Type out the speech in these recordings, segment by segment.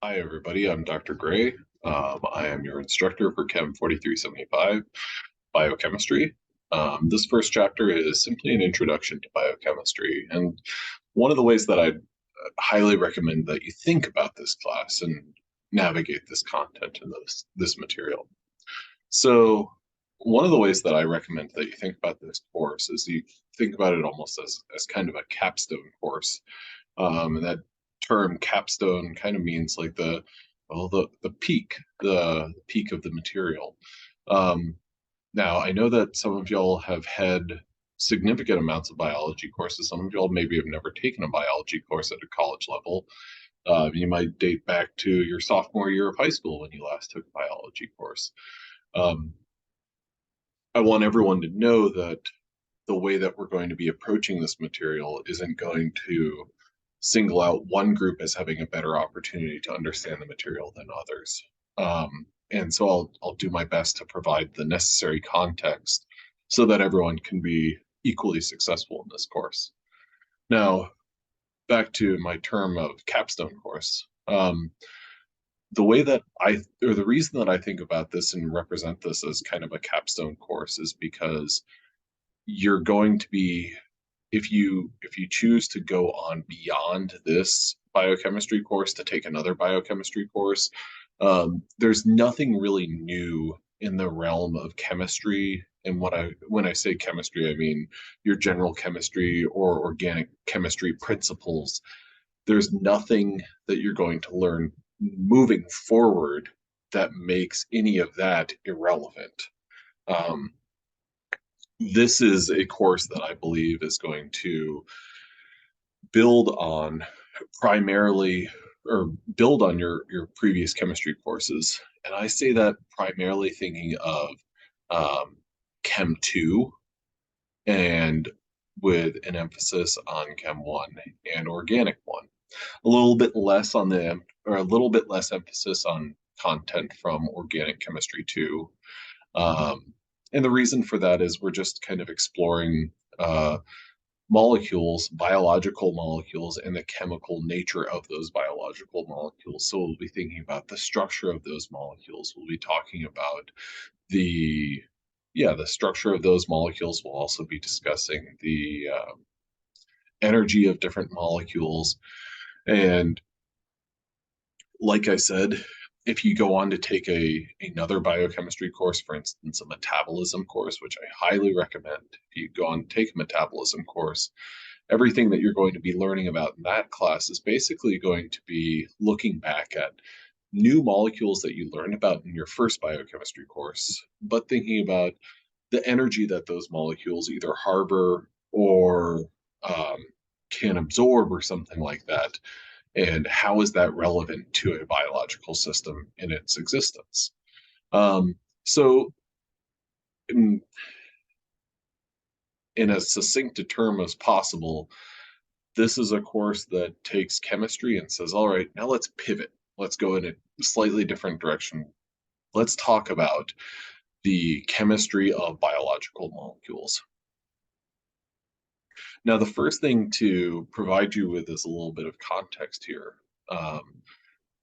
Hi, everybody. I'm Dr. Gray. I am your instructor for Chem 4375, Biochemistry. This first chapter is simply an introduction to biochemistry. And one of the ways that I highly recommend that you think about this class and navigate this content and this material. So, one of the ways that I recommend that you think about this course is you think about it almost as kind of a capstone course. And that term capstone kind of means like the peak of the material. Um, Now I know that some of y'all have had significant amounts of biology courses. Some of y'all maybe have never taken a biology course at a college level. You might date back to your sophomore year of high school when you last took a biology course. Um, I want everyone to know that the way that we're going to be approaching this material isn't going to single out one group as having a better opportunity to understand the material than others. And so I'll do my best to provide the necessary context so that everyone can be equally successful in this course. Now, back to my term of capstone course. The way that or the reason that I think about this and represent this as kind of a capstone course is because you're going to be, if you choose to go on beyond this biochemistry course to take another biochemistry course, there's nothing really new in the realm of chemistry. And when I say chemistry, I mean your general chemistry or organic chemistry principles. There's nothing that you're going to learn moving forward that makes any of that irrelevant. Um, this is a course that I believe is going to build on primarily or build on your previous chemistry courses. And I say that primarily thinking of Chem 2 and with an emphasis on Chem 1 and Organic 1. A little bit less on the, or a little bit less emphasis on content from Organic Chemistry 2. And the reason for that is we're just kind of exploring molecules, biological molecules, and the chemical nature of those biological molecules. So we'll be thinking about the structure of those molecules. We'll be talking about the, the structure of those molecules. We'll also be discussing the energy of different molecules. And like I said, if you go on to take another biochemistry course, for instance, a metabolism course, which I highly recommend, if you go on to take a metabolism course, everything that you're going to be learning about in that class is basically going to be looking back at new molecules that you learned about in your first biochemistry course, but thinking about the energy that those molecules either harbor or um, can absorb or something like that, and how is that relevant to a biological system in its existence. So in as succinct a term as possible, this is a course that takes chemistry and says, all right, now let's pivot. Let's go in a slightly different direction. Let's talk about the chemistry of biological molecules. Now, the first thing to provide you with is a little bit of context here.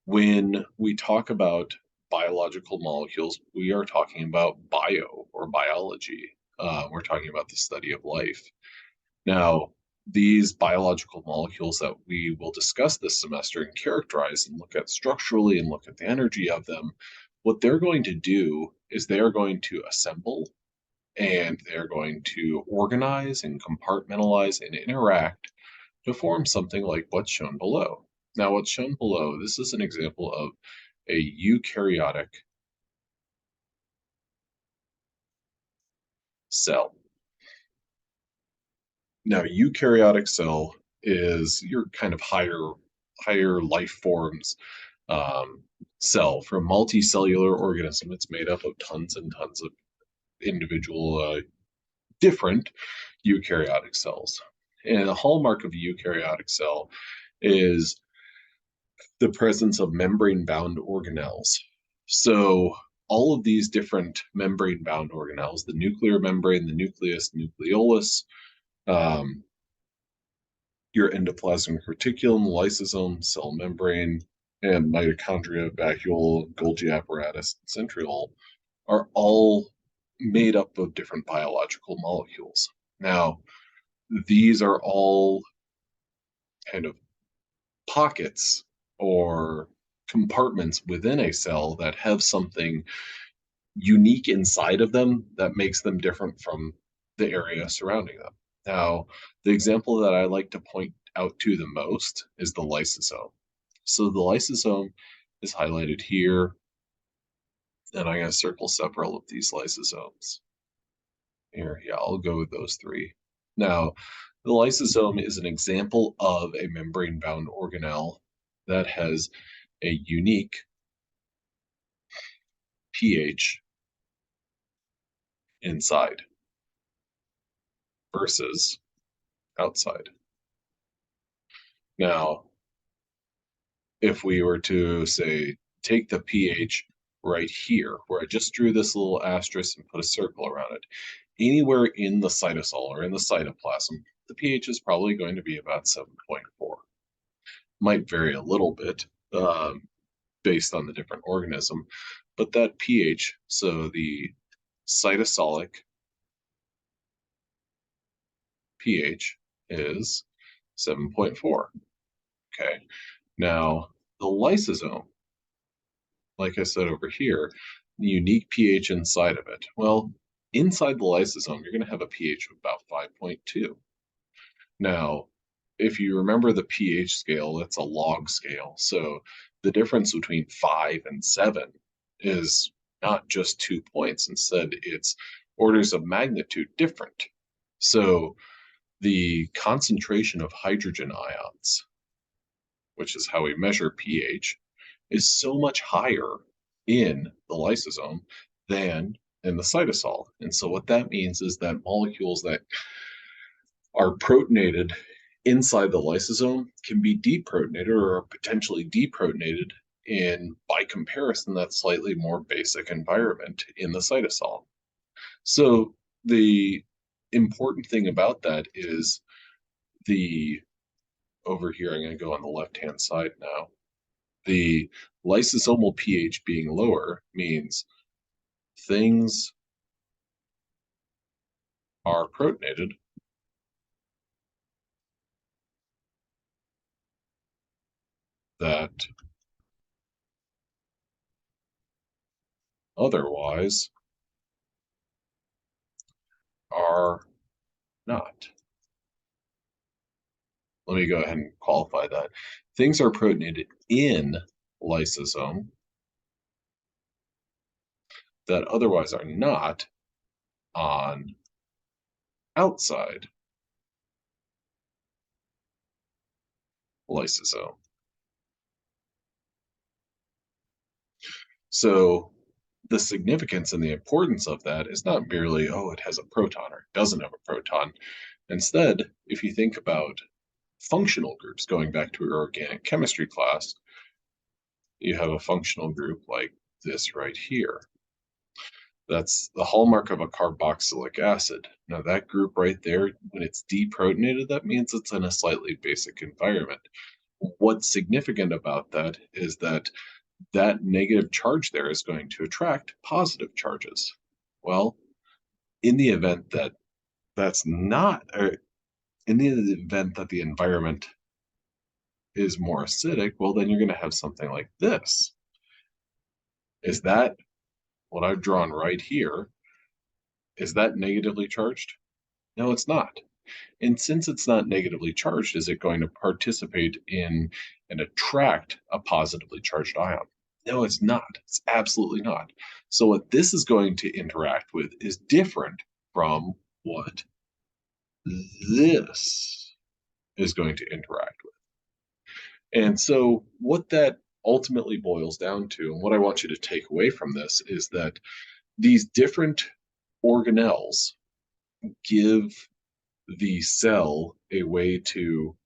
When we talk about biological molecules, we are talking about bio or biology. We're talking about the study of life. Now, these biological molecules that we will discuss this semester and characterize and look at structurally and look at the energy of them, what they're going to do is they are going to assemble and they're going to organize and compartmentalize and interact to form something like what's shown below. Now, what's shown below, this is an example of a eukaryotic cell. Now, eukaryotic cell is your kind of higher life forms cell. For a multicellular organism, it's made up of tons and tons of individual different eukaryotic cells. And the hallmark of a eukaryotic cell is the presence of membrane-bound organelles. So all of these different membrane-bound organelles, the nuclear membrane, the nucleus, nucleolus, your endoplasmic reticulum, lysosome, cell membrane, and mitochondria, vacuole, Golgi apparatus, and centriole are all made up of different biological molecules. Now, these are all kind of pockets or compartments within a cell that have something unique inside of them that makes them different from the area surrounding them. Now, the example that I like to point out to the most is the lysosome. So the lysosome is highlighted here, and I'm going to circle several of these lysosomes. Here, yeah, I'll go with those three. Now, the lysosome is an example of a membrane-bound organelle that has a unique pH inside versus outside. Now, if we were to say, take the pH right here, where I just drew this little asterisk and put a circle around it, anywhere in the cytosol or in the cytoplasm, the pH is probably going to be about 7.4. Might vary a little bit based on the different organism, but that pH, so the cytosolic pH is 7.4. Okay. Now, the lysosome, like I said over here, the unique pH inside of it. Well, inside the lysosome, you're going to have a pH of about 5.2. Now, if you remember the pH scale, it's a log scale. So the difference between 5 and 7 is not just 2 points. Instead, it's orders of magnitude different. So the concentration of hydrogen ions, which is how we measure pH, is so much higher in the lysosome than in the cytosol. And so what that means is that molecules that are protonated inside the lysosome can be deprotonated or potentially deprotonated in, by comparison, that slightly more basic environment in the cytosol. So the important thing about that is the, over here, I'm going to go on the left-hand side now. The lysosomal pH being lower means things are protonated that otherwise are not. Let me go ahead and qualify that. Things are protonated in lysosome that otherwise are not on outside lysosome. So the significance and the importance of that is not merely, oh, it has a proton or it doesn't have a proton. Instead, if you think about functional groups, going back to your organic chemistry class, you have a functional group like this right here. That's the hallmark of a carboxylic acid. Now that group right there, when it's deprotonated, that means it's in a slightly basic environment. What's significant about that is that that negative charge there is going to attract positive charges. Well, in the event that that's not, or in the event that the environment is more acidic, well, then you're going to have something like this. Is that what I've drawn right here? Is that negatively charged? No, it's not. And since it's not negatively charged, is it going to participate in and attract a positively charged ion? No, it's not. It's absolutely not. So what this is going to interact with is different from what this is going to interact with. And so what that ultimately boils down to, and what I want you to take away from this, is that these different organelles give the cell a way to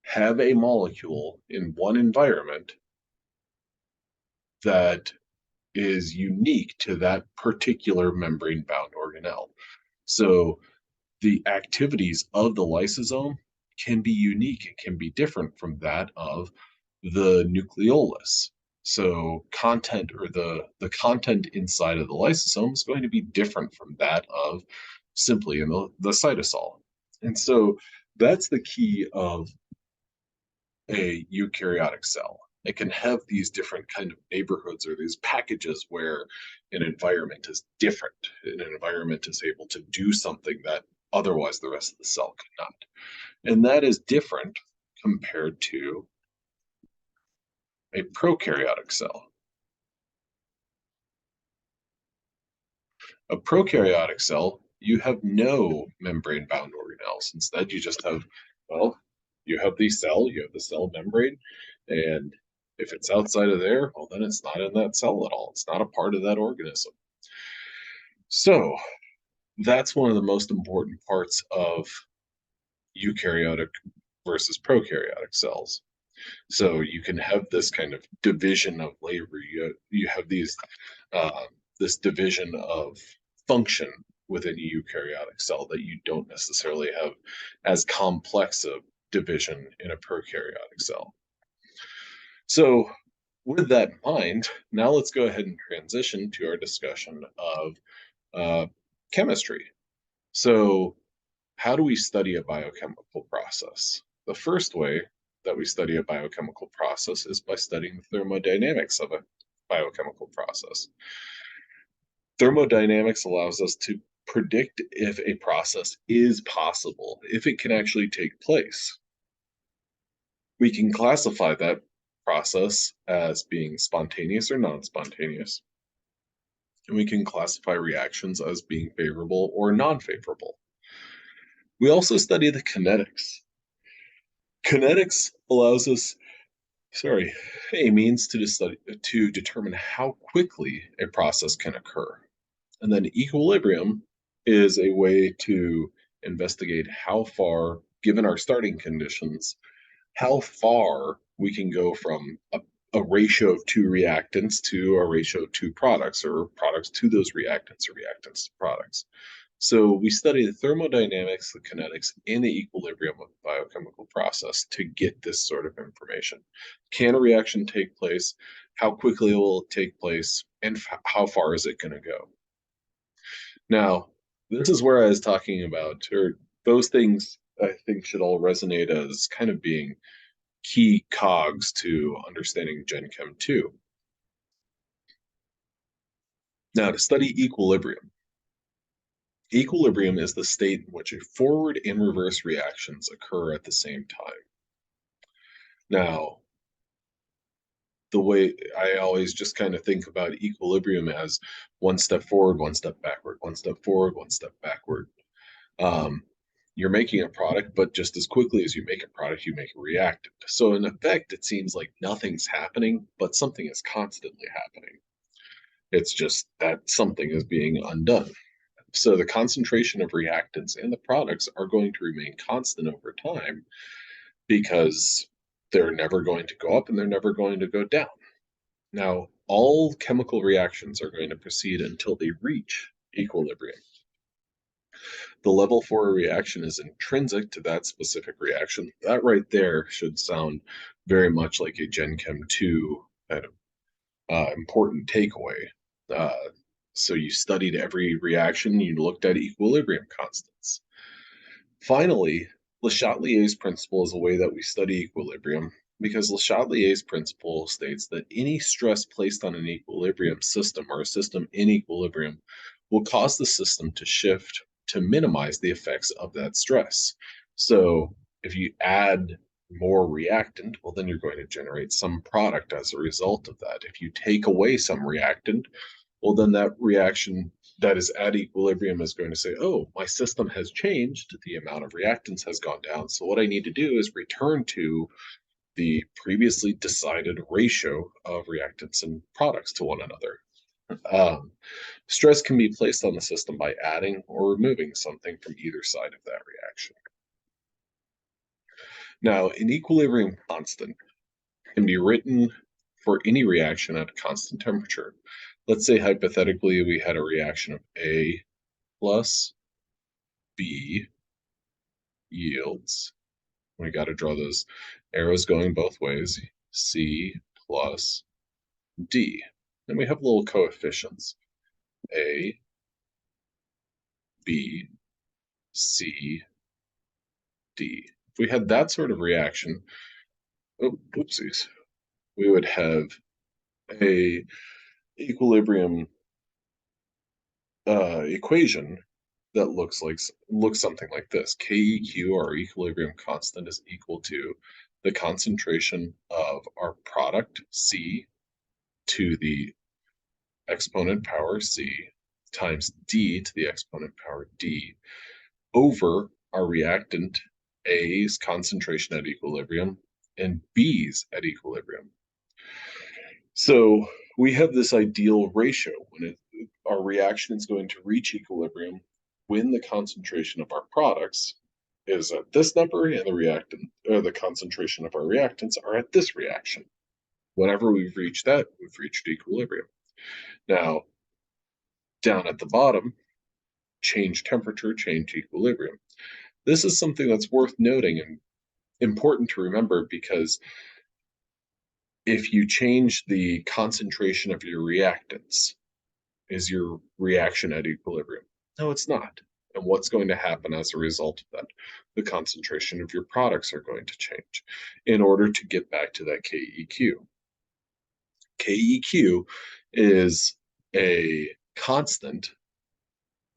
have a molecule in one environment that is unique to that particular membrane-bound organelle. So the activities of the lysosome can be unique. It can be different from that of the nucleolus. So content or the content inside of the lysosome is going to be different from that of simply in the cytosol. And so that's the key of a eukaryotic cell. It can have these different kind of neighborhoods or these packages where an environment is different. An environment is able to do something that otherwise the rest of the cell could not. And that is different compared to a prokaryotic cell. A prokaryotic cell, you have no membrane-bound organelles. Instead, you just have, well, you have the cell, you have the cell membrane, and if it's outside of there, well, then it's not in that cell at all. It's not a part of that organism. So that's one of the most important parts of eukaryotic versus prokaryotic cells. So you can have this kind of division of labor. You have these this division of function within a eukaryotic cell that you don't necessarily have as complex a division in a prokaryotic cell. So with that in mind, now let's go ahead and transition to our discussion of uh, chemistry. So how do we study a biochemical process? The first way that we study a biochemical process is by studying the thermodynamics of a biochemical process. Thermodynamics allows us to predict if a process is possible, if it can actually take place. We can classify that process as being spontaneous or non-spontaneous. And we can classify reactions as being favorable or non-favorable. We also study the kinetics. Kinetics allows us, a means to determine how quickly a process can occur. And then equilibrium is a way to investigate how far, given our starting conditions, how far we can go from a ratio of two reactants to a ratio of two products, or products to those reactants, or reactants to products. So we study the thermodynamics, the kinetics, and the equilibrium of the biochemical process to get this sort of information. Can a reaction take place? How quickly will it take place? And how far is it going to go? Now, this is where I was talking about, or those things I think should all resonate as kind of being key cogs to understanding Gen Chem 2. Now, to study equilibrium. Equilibrium is the state in which a forward and reverse reactions occur at the same time. Now, the way I always just kind of think about equilibrium as one step forward, one step backward, one step forward, one step backward. Um, you're making a product, but just as quickly as you make a product, you make a reactant. So in effect, it seems like nothing's happening, but something is constantly happening. It's just that something is being undone. So the concentration of reactants in the products are going to remain constant over time because they're never going to go up and they're never going to go down. Now, all chemical reactions are going to proceed until they reach equilibrium. The level for a reaction is intrinsic to that specific reaction. That right there should sound very much like a Gen Chem 2 kind of important takeaway. So you studied every reaction, you looked at equilibrium constants. Finally, Le Chatelier's principle is a way that we study equilibrium because Le Chatelier's principle states that any stress placed on an equilibrium system or a system in equilibrium will cause the system to shift to minimize the effects of that stress. So if you add more reactant, well, then you're going to generate some product as a result of that. If you take away some reactant, well, then that reaction that is at equilibrium is going to say, oh, my system has changed, the amount of reactants has gone down. So what I need to do is return to the previously decided ratio of reactants and products to one another. Stress can be placed on the system by adding or removing something from either side of that reaction. Now, an equilibrium constant can be written for any reaction at a constant temperature. Let's say hypothetically we had a reaction of A plus B yields. We got to draw those arrows going both ways. C plus D. And we have little coefficients, A, B, C, D. If we had that sort of reaction, oh, whoopsies, we would have a equilibrium equation that looks something like this. KEQ, our equilibrium constant, is equal to the concentration of our product, C, to the exponent power C, times D to the exponent power D, over our reactant A's concentration at equilibrium and B's at equilibrium. So we have this ideal ratio when our reaction is going to reach equilibrium when the concentration of our products is at this number and the concentration of our reactants are at this reaction. Whenever we've reached that, we've reached equilibrium. Now, down at the bottom, change temperature, change equilibrium. This is something that's worth noting and important to remember, because if you change the concentration of your reactants, is your reaction at equilibrium? No, it's not. And what's going to happen as a result of that? The concentration of your products are going to change in order to get back to that KEQ. KEQ is a constant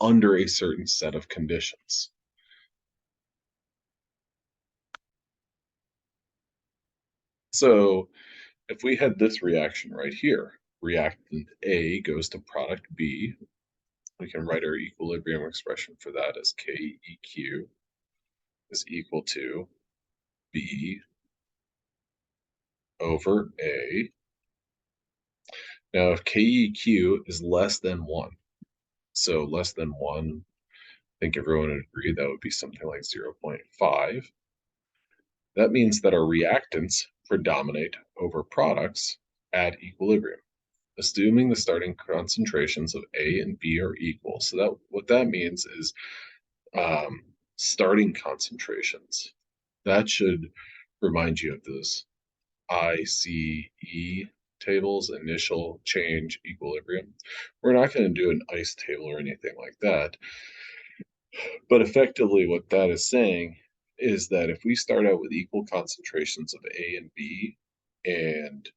under a certain set of conditions. So if we had this reaction right here, reactant A goes to product B, we can write our equilibrium expression for that as KEQ is equal to B over A. Now, if KEQ is less than 1, so less than 1, I think everyone would agree that would be something like 0.5. That means that our reactants predominate over products at equilibrium, assuming the starting concentrations of A and B are equal. So that what that means is starting concentrations. That should remind you of those ICE tables, initial, change, equilibrium. We're not going to do an ICE table or anything like that. But effectively what that is saying is that if we start out with equal concentrations of A and B, and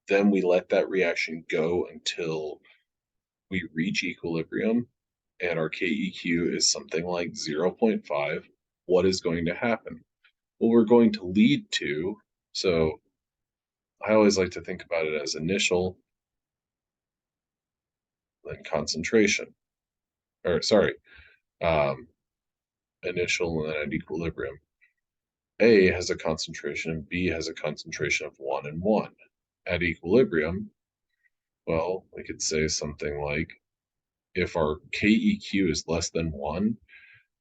then we let that reaction go until we reach equilibrium, and our KEQ is something like 0.5, what is going to happen? Well, we're going to lead to, so I always like to think about it as initial, then concentration, or sorry, initial and then at equilibrium. A has a concentration and B has a concentration of 1 and 1. At equilibrium, well, we could say something like, if our KEQ is less than 1,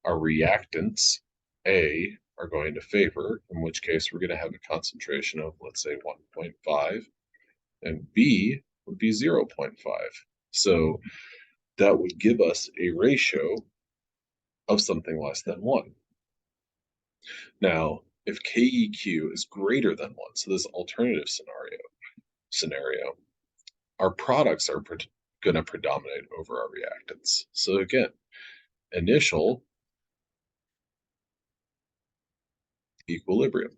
our reactants, A, are going to favor, in which case we're going to have a concentration of, let's say, 1.5, and B would be 0.5. So that would give us a ratio of something less than 1. Now, if KEQ is greater than 1, so this alternative scenario, our products are going to predominate over our reactants. So again, initial, equilibrium.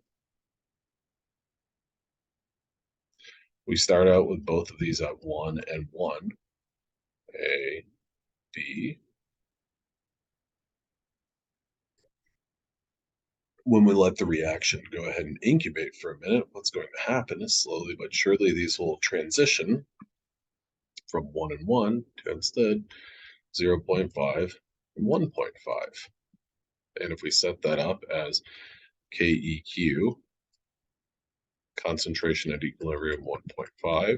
We start out with both of these at 1 and 1, A, B. When we let the reaction go ahead and incubate for a minute, what's going to happen is slowly but surely these will transition from 1 and 1 to instead 0.5 and 1.5. And if we set that up as KEQ, concentration at equilibrium 1.5,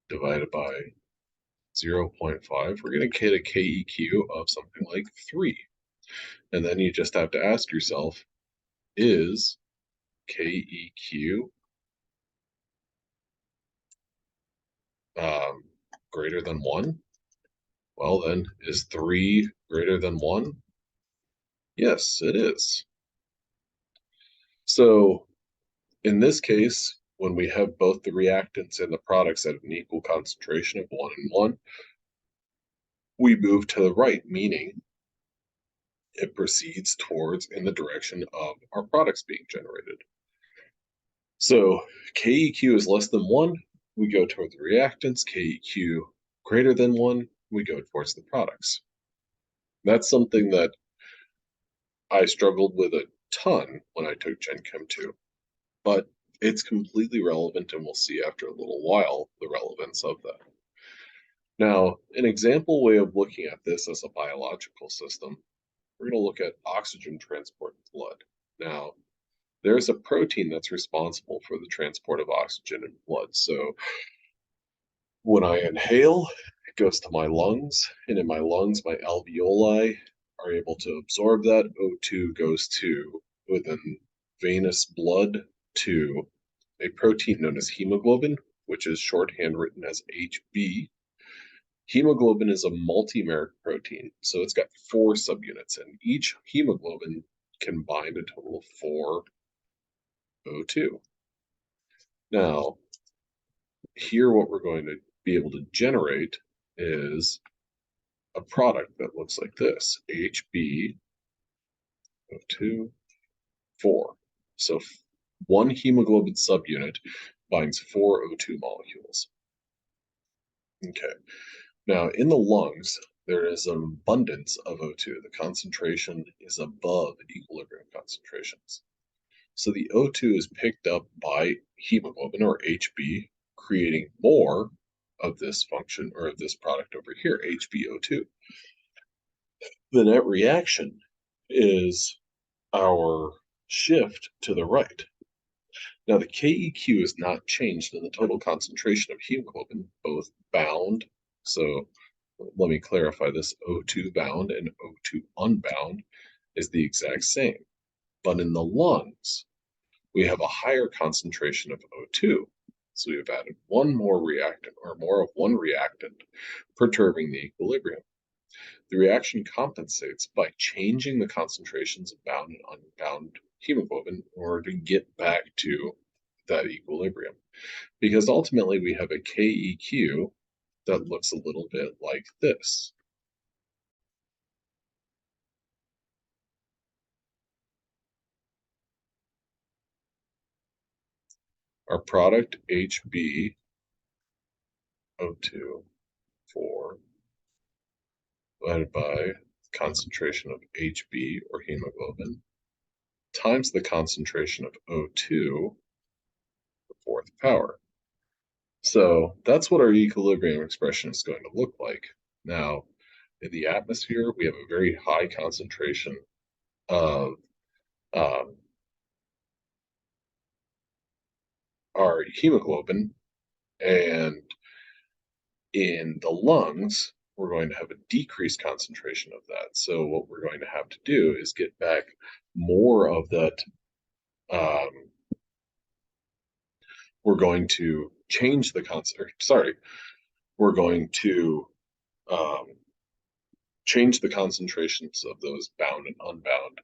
divided by 0.5, we're going to get a KEQ of something like 3. And then you just have to ask yourself, is KEQ greater than 1? Well, then, is 3 greater than 1? Yes, it is. So in this case, when we have both the reactants and the products at an equal concentration of 1 and 1, we move to the right, meaning it proceeds towards in the direction of our products being generated. So KEQ is less than 1, we go toward the reactants. KEQ greater than 1, we go towards the products. That's something that I struggled with a ton when I took Gen Chem 2, but it's completely relevant, and we'll see after a little while the relevance of that. Now, an example way of looking at this as a biological system, we're going to look at oxygen transport in blood. Now, there's a protein that's responsible for the transport of oxygen in blood. So when I inhale, it goes to my lungs, and in my lungs, my alveoli are able to absorb that. O2 goes to within venous blood to a protein known as hemoglobin, which is shorthand written as HB. Hemoglobin is a multimeric protein, so it's got 4 subunits, and each hemoglobin can bind a total of 4 O2. Now, here what we're going to be able to generate is a product that looks like this, HB O2 4. So 1 hemoglobin subunit binds 4 O2 molecules. Okay. Now, in the lungs, there is an abundance of O2. The concentration is above equilibrium concentrations. So the O2 is picked up by hemoglobin, or HB, creating more of this function, or of this product over here, HbO2. The net reaction is our shift to the right. Now, the KEQ is not changed in the total concentration of hemoglobin, both bound. So let me clarify this, O2 bound and O2 unbound is the exact same. But in the lungs, we have a higher concentration of O2. So we've added one more reactant, or more of one reactant, perturbing the equilibrium. The reaction compensates by changing the concentrations of bound and unbound hemoglobin in order to get back to that equilibrium. Because ultimately we have a KEQ that looks a little bit like this. Our product HbO2 4 divided by concentration of Hb, or hemoglobin, times the concentration of O2, the 4th power. So that's what our equilibrium expression is going to look like. Now, in the atmosphere, we have a very high concentration of our hemoglobin, and in the lungs, we're going to have a decreased concentration of that. So what we're going to have to do is get back more of that. We're going to change the we're going to change the concentrations of those bound and unbound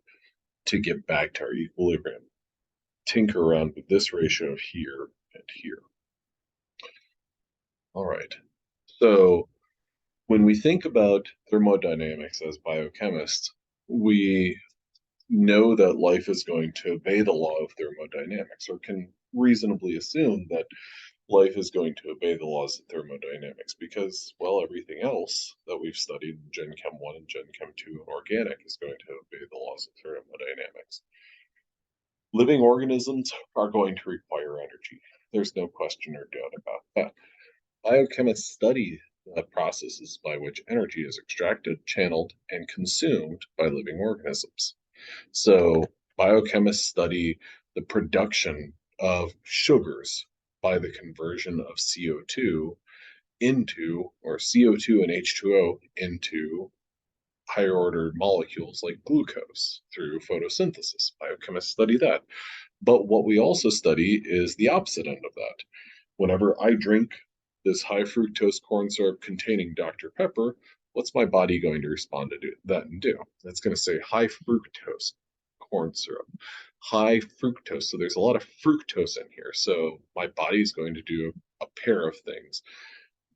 to get back to our equilibrium. Tinker around with this ratio of here and here. All right. So when we think about thermodynamics as biochemists, we know that life is going to obey the law of thermodynamics, or can reasonably assume that life is going to obey the laws of thermodynamics, because, well, everything else that we've studied in Gen Chem 1 and Gen Chem 2 and organic is going to obey the laws of thermodynamics. Living organisms are going to require energy. There's no question or doubt about that. Biochemists study the processes by which energy is extracted, channeled, and consumed by living organisms. So biochemists study the production of sugars by the conversion of CO2 into, or CO2 and H2O into, higher order molecules like glucose through photosynthesis. Biochemists study that. But what we also study is the opposite end of that. Whenever I drink this high fructose corn syrup containing Dr. Pepper, what's my body going to respond to that and do? That's going to say high fructose corn syrup. high fructose. So there's a lot of fructose in here. So my body's going to do a pair of things.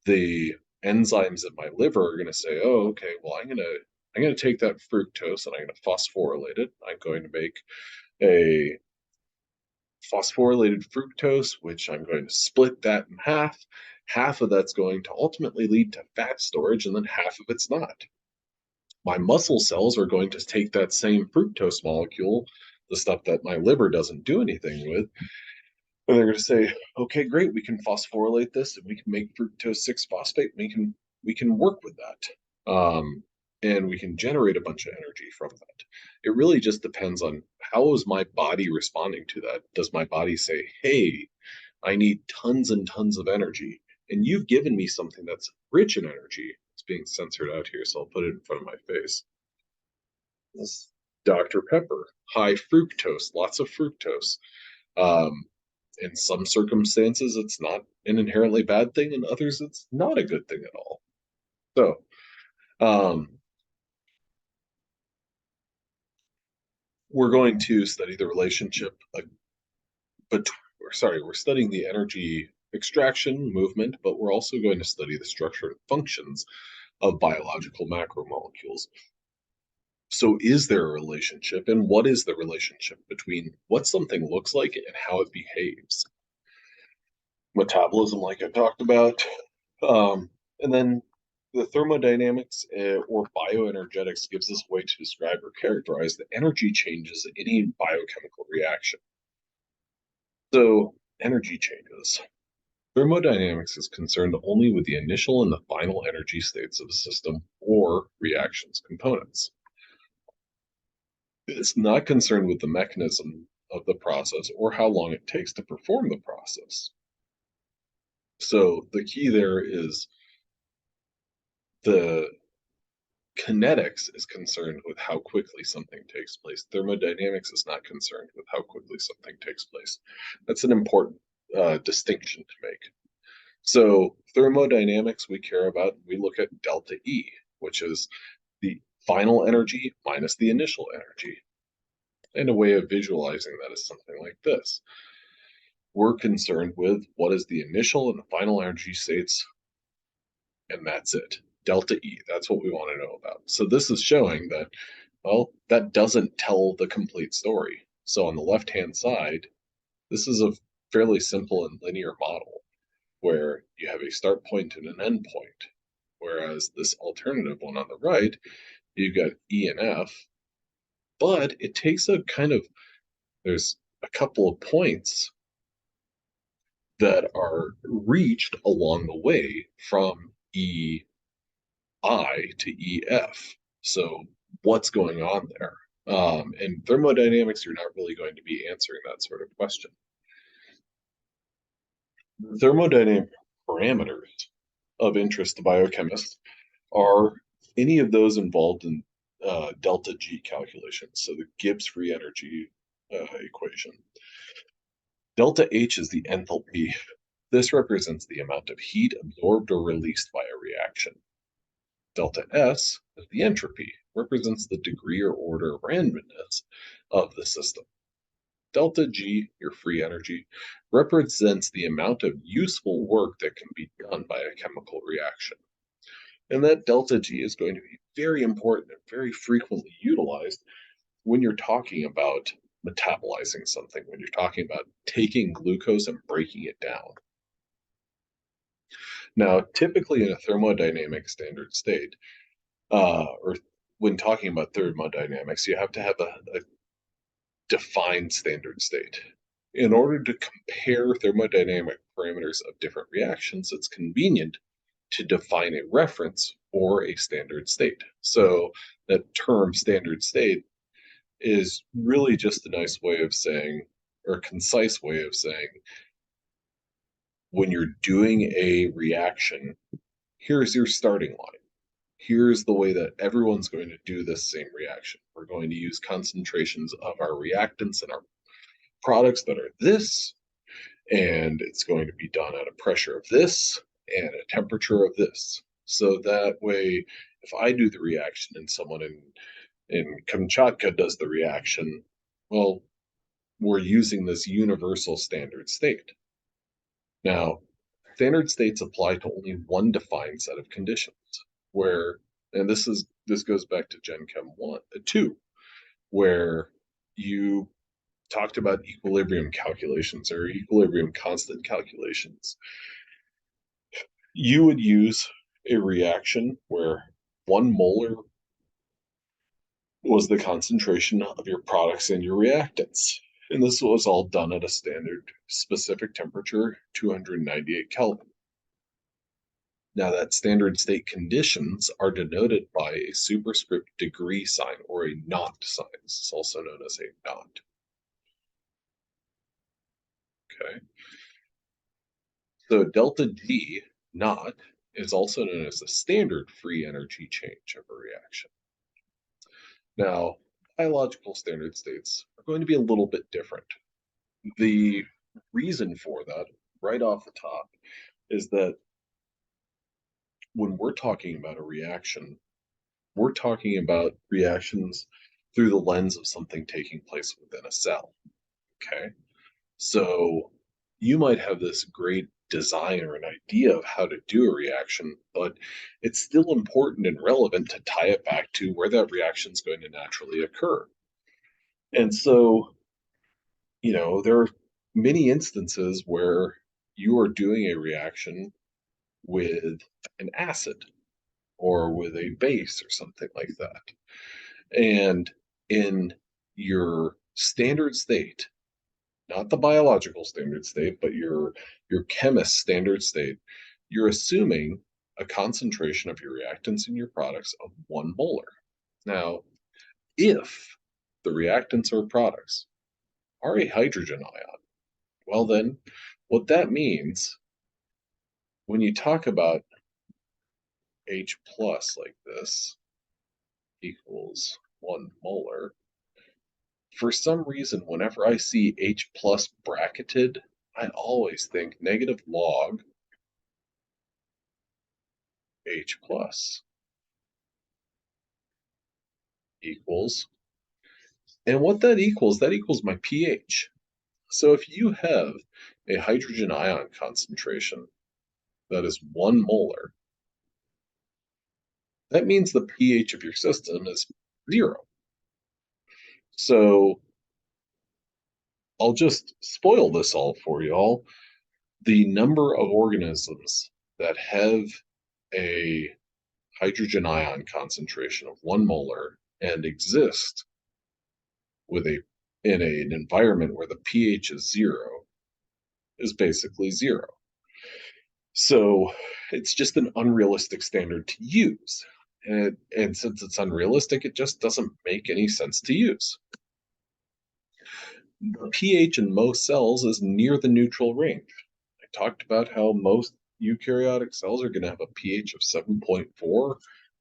The enzymes in my liver are going to say, "Oh, okay, well, I'm going to take that fructose and I'm going to phosphorylate it. I'm going to make a phosphorylated fructose, which I'm going to split that in half. Half of that's going to ultimately lead to fat storage, and then half of it's not. My muscle cells are going to take that same fructose molecule, the stuff that my liver doesn't do anything with, and they're going to say, okay, great, we can phosphorylate this and we can make fructose 6 phosphate. We can work with that. And we can generate a bunch of energy from that. It really just depends on how is my body responding to that. Does my body say, hey, I need tons and tons of energy, and you've given me something that's rich in energy? It's being censored out here, so I'll put it in front of my face. This Dr. Pepper, high fructose, lots of fructose. Um, in some circumstances, it's not an inherently bad thing. In others, it's not a good thing at all. So, um, we're going to study the relationship, but sorry, we're studying the energy extraction movement, but we're also going to study the structure and functions of biological macromolecules. So, is there a relationship, and what is the relationship between what something looks like and how it behaves? Metabolism, like I talked about, and then the thermodynamics or bioenergetics gives us a way to describe or characterize the energy changes in any biochemical reaction. So, energy changes. Thermodynamics is concerned only with the initial and the final energy states of a system or reactions components. It's not concerned with the mechanism of the process or how long it takes to perform the process. So the key there is the kinetics is concerned with how quickly something takes place. Thermodynamics is not concerned with how quickly something takes place. That's an important distinction to make. So thermodynamics, we care about, we look at delta E, which is the final energy minus the initial energy. And a way of visualizing that is something like this. We're concerned with what is the initial and the final energy states, and that's it. Delta E, that's what we want to know about. So this is showing that, well, that doesn't tell the complete story. So on the left-hand side, this is a fairly simple and linear model where you have a start point and an end point. Whereas this alternative one on the right, you've got E and F, but it takes a kind of, there's a couple of points that are reached along the way from EI to EF. So what's going on there? In thermodynamics, you're not really going to be answering that sort of question. Thermodynamic parameters of interest to biochemists are any of those involved in delta G calculations, so the Gibbs free energy equation. Delta H is the enthalpy. This represents the amount of heat absorbed or released by a reaction. Delta S is the entropy, represents the degree or order of randomness of the system. Delta G, your free energy, represents the amount of useful work that can be done by a chemical reaction. And that delta G is going to be very important and very frequently utilized when you're talking about metabolizing something, when you're talking about taking glucose and breaking it down. Now, typically in a thermodynamic standard state, or when talking about thermodynamics, you have to have a defined standard state. In order to compare thermodynamic parameters of different reactions, it's convenient to define a reference or a standard state. So that term standard state is really just a nice way of saying, or a concise way of saying, when you're doing a reaction, here's your starting line. Here's the way that everyone's going to do this same reaction. We're going to use concentrations of our reactants and our products that are this, and it's going to be done at a pressure of this and a temperature of this. So that way, if I do the reaction and someone in Kamchatka does the reaction, well, we're using this universal standard state. Now, standard states apply to only one defined set of conditions, where, and this goes back to Gen Chem 2, where you talked about equilibrium calculations or equilibrium constant calculations. You would use a reaction where 1 molar was the concentration of your products and your reactants. And this was all done at a standard specific temperature, 298 Kelvin. Now, that standard state conditions are denoted by a superscript degree sign or a naught sign. It's also known as a naught. Okay. So delta D naught is also known as the standard free energy change of a reaction. Now, biological standard states are going to be a little bit different. The reason for that, right off the top, is that when we're talking about a reaction, we're talking about reactions through the lens of something taking place within a cell. Okay. So you might have this great design or an idea of how to do a reaction, but it's still important and relevant to tie it back to where that reaction is going to naturally occur. And so, there are many instances where you are doing a reaction with an acid or with a base or something like that. And in your standard state, not the biological standard state, but your chemist standard state, you're assuming a concentration of your reactants in your products of 1 molar. Now, if the reactants or products are a hydrogen ion, well then, what that means when you talk about H plus like this equals 1 molar, for some reason, whenever I see H plus bracketed, I always think negative log H plus equals, and what that equals my pH. So if you have a hydrogen ion concentration that is 1 molar, that means the pH of your system is 0. So I'll just spoil this all for y'all. The number of organisms that have a hydrogen ion concentration of 1 molar and exist in an environment where the pH is 0 is basically 0. So it's just an unrealistic standard to use. And since it's unrealistic, it just doesn't make any sense to use. The pH in most cells is near the neutral range. I talked about how most eukaryotic cells are going to have a pH of 7.4,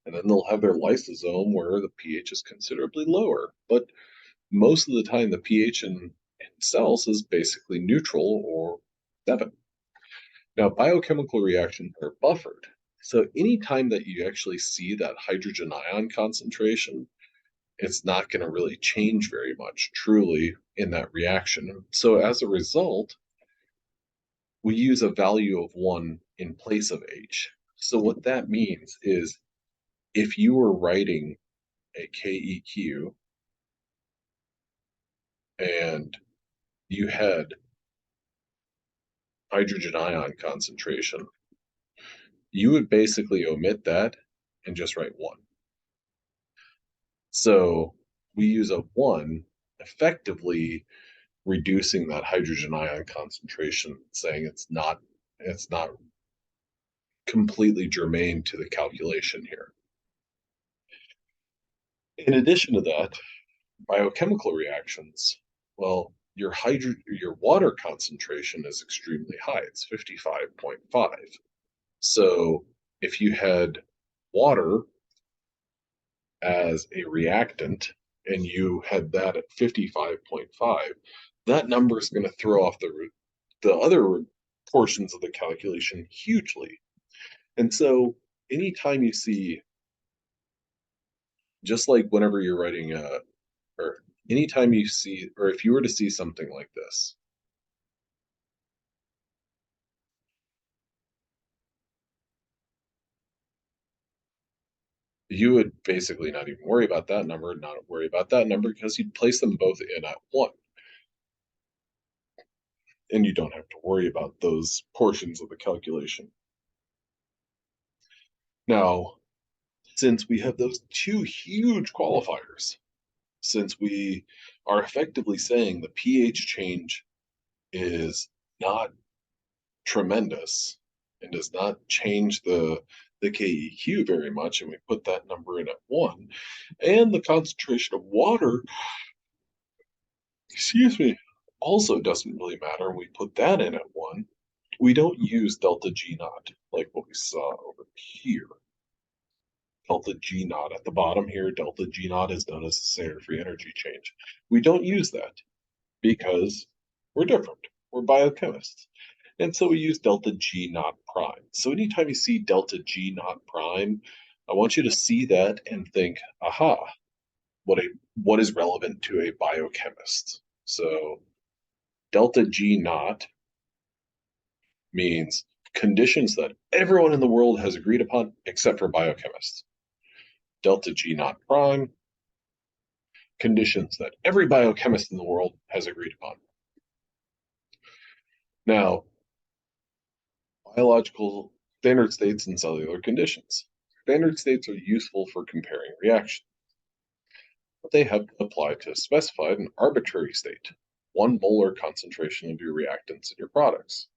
and then they'll have their lysosome where the pH is considerably lower. But most of the time, the pH in cells is basically neutral or 7. Now, biochemical reactions are buffered. So anytime that you actually see that hydrogen ion concentration, it's not going to really change very much truly in that reaction. So as a result, we use a value of 1 in place of H. So what that means is if you were writing a KEQ and you had hydrogen ion concentration, you would basically omit that and just write 1. So we use a 1 effectively reducing that hydrogen ion concentration, saying it's not completely germane to the calculation here. In addition to that, biochemical reactions, well, your water concentration is extremely high. It's 55.5. So if you had water as a reactant and you had that at 55.5, that number is going to throw off the other portions of the calculation hugely. And so anytime you see, just like whenever you're writing or anytime you see, or if you were to see something like this, you would basically not even worry about that number, not worry about that number, because you'd place them both in at 1. And you don't have to worry about those portions of the calculation. Now, since we have those two huge qualifiers, since we are effectively saying the pH change is not tremendous and does not change the KEQ very much, and we put that number in at 1, and the concentration of water, excuse me, also doesn't really matter, and we put that in at 1, we don't use delta G naught like what we saw over here. Delta G naught at the bottom here, delta G naught is known as the standard free energy change. We don't use that because we're different. We're biochemists. And so we use delta G naught prime. So anytime you see delta G naught prime, I want you to see that and think, aha, what is relevant to a biochemist? So delta G naught means conditions that everyone in the world has agreed upon except for biochemists. Delta G naught prime, conditions that every biochemist in the world has agreed upon. Now, biological standard states and cellular conditions. Standard states are useful for comparing reactions, but they have to apply to a specified and arbitrary state, 1 molar concentration of your reactants in your products.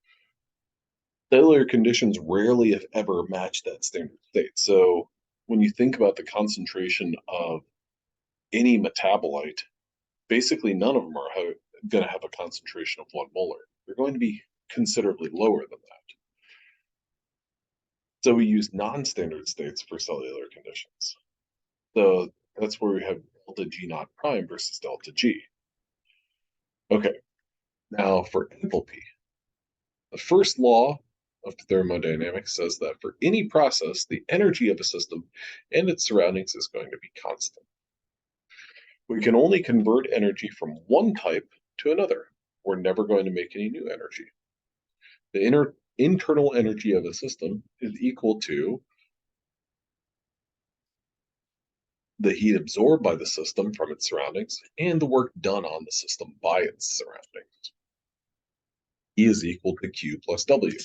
Cellular conditions rarely, if ever, match that standard state. So when you think about the concentration of any metabolite, basically none of them are going to have a concentration of 1 molar. They're going to be considerably lower than that. So we use non-standard states for cellular conditions. So that's where we have delta G naught prime versus delta G. Okay, now for enthalpy. The first law of thermodynamics says that for any process, the energy of a system and its surroundings is going to be constant. We can only convert energy from one type to another. We're never going to make any new energy. The internal energy of a system is equal to the heat absorbed by the system from its surroundings and the work done on the system by its surroundings. E is equal to Q plus W.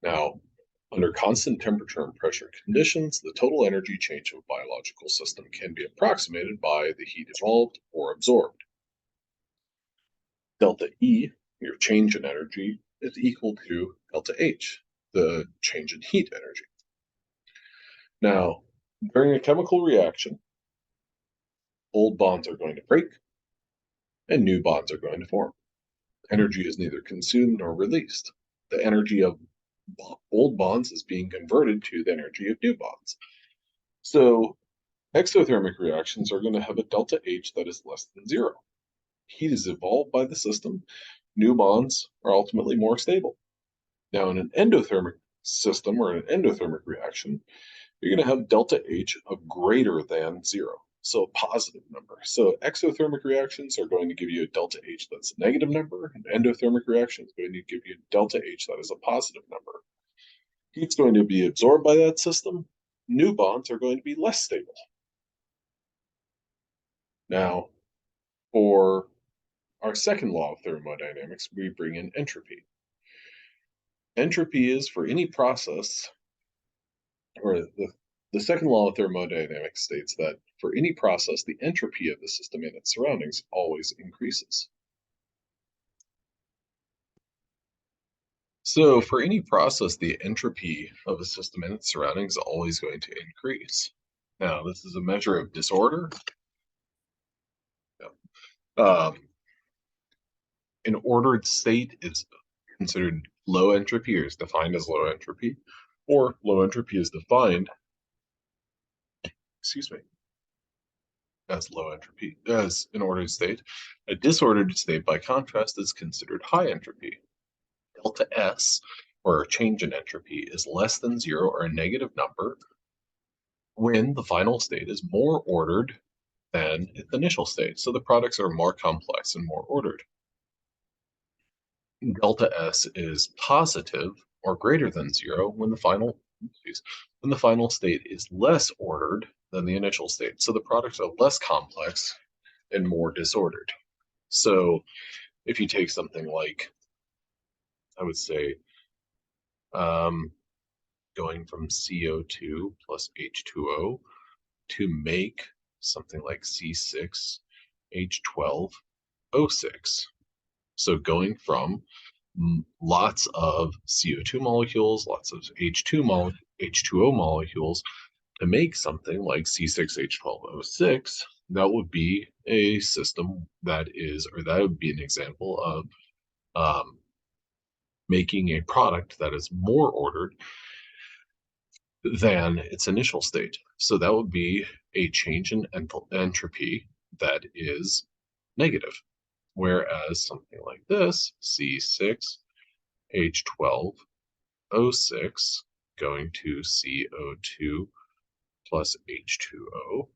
Now, under constant temperature and pressure conditions, the total energy change of a biological system can be approximated by the heat evolved or absorbed. Delta E, your change in energy, is equal to delta H, the change in heat energy. Now, during a chemical reaction, old bonds are going to break and new bonds are going to form. Energy is neither consumed nor released. The energy of old bonds is being converted to the energy of new bonds. So exothermic reactions are going to have a delta H that is less than 0. Heat is evolved by the system. New bonds are ultimately more stable. Now, in an endothermic system or an endothermic reaction, you're going to have delta H of greater than 0, so a positive number. So exothermic reactions are going to give you a delta H that's a negative number, and endothermic reactions are going to give you a delta H that is a positive number. Heat's going to be absorbed by that system. New bonds are going to be less stable. Now, for our second law of thermodynamics, we bring in entropy. Entropy is for any process, or the second law of thermodynamics states that for any process, the entropy of the system and its surroundings always increases. So for any process, the entropy of a system and its surroundings is always going to increase. Now, this is a measure of disorder. An ordered state is considered low entropy or is defined as low entropy, or low entropy is defined, as low entropy, as an ordered state. A disordered state, by contrast, is considered high entropy. Delta S, or change in entropy, is less than 0 or a negative number when the final state is more ordered than its initial state. So the products are more complex and more ordered. Delta S is positive or greater than zero when when the final state is less ordered than the initial state. So the products are less complex and more disordered. So if you take something like, I would say, um, going from CO2 plus H2O to make something like C6H12O6. So going from lots of CO2 molecules, lots of H2O molecules to make something like C6H12O6, that would be a system that is, or that would be an example of um, making a product that is more ordered than its initial state. So that would be a change in entropy that is negative. Whereas something like this, C6H12O6 going to CO2 plus H2O,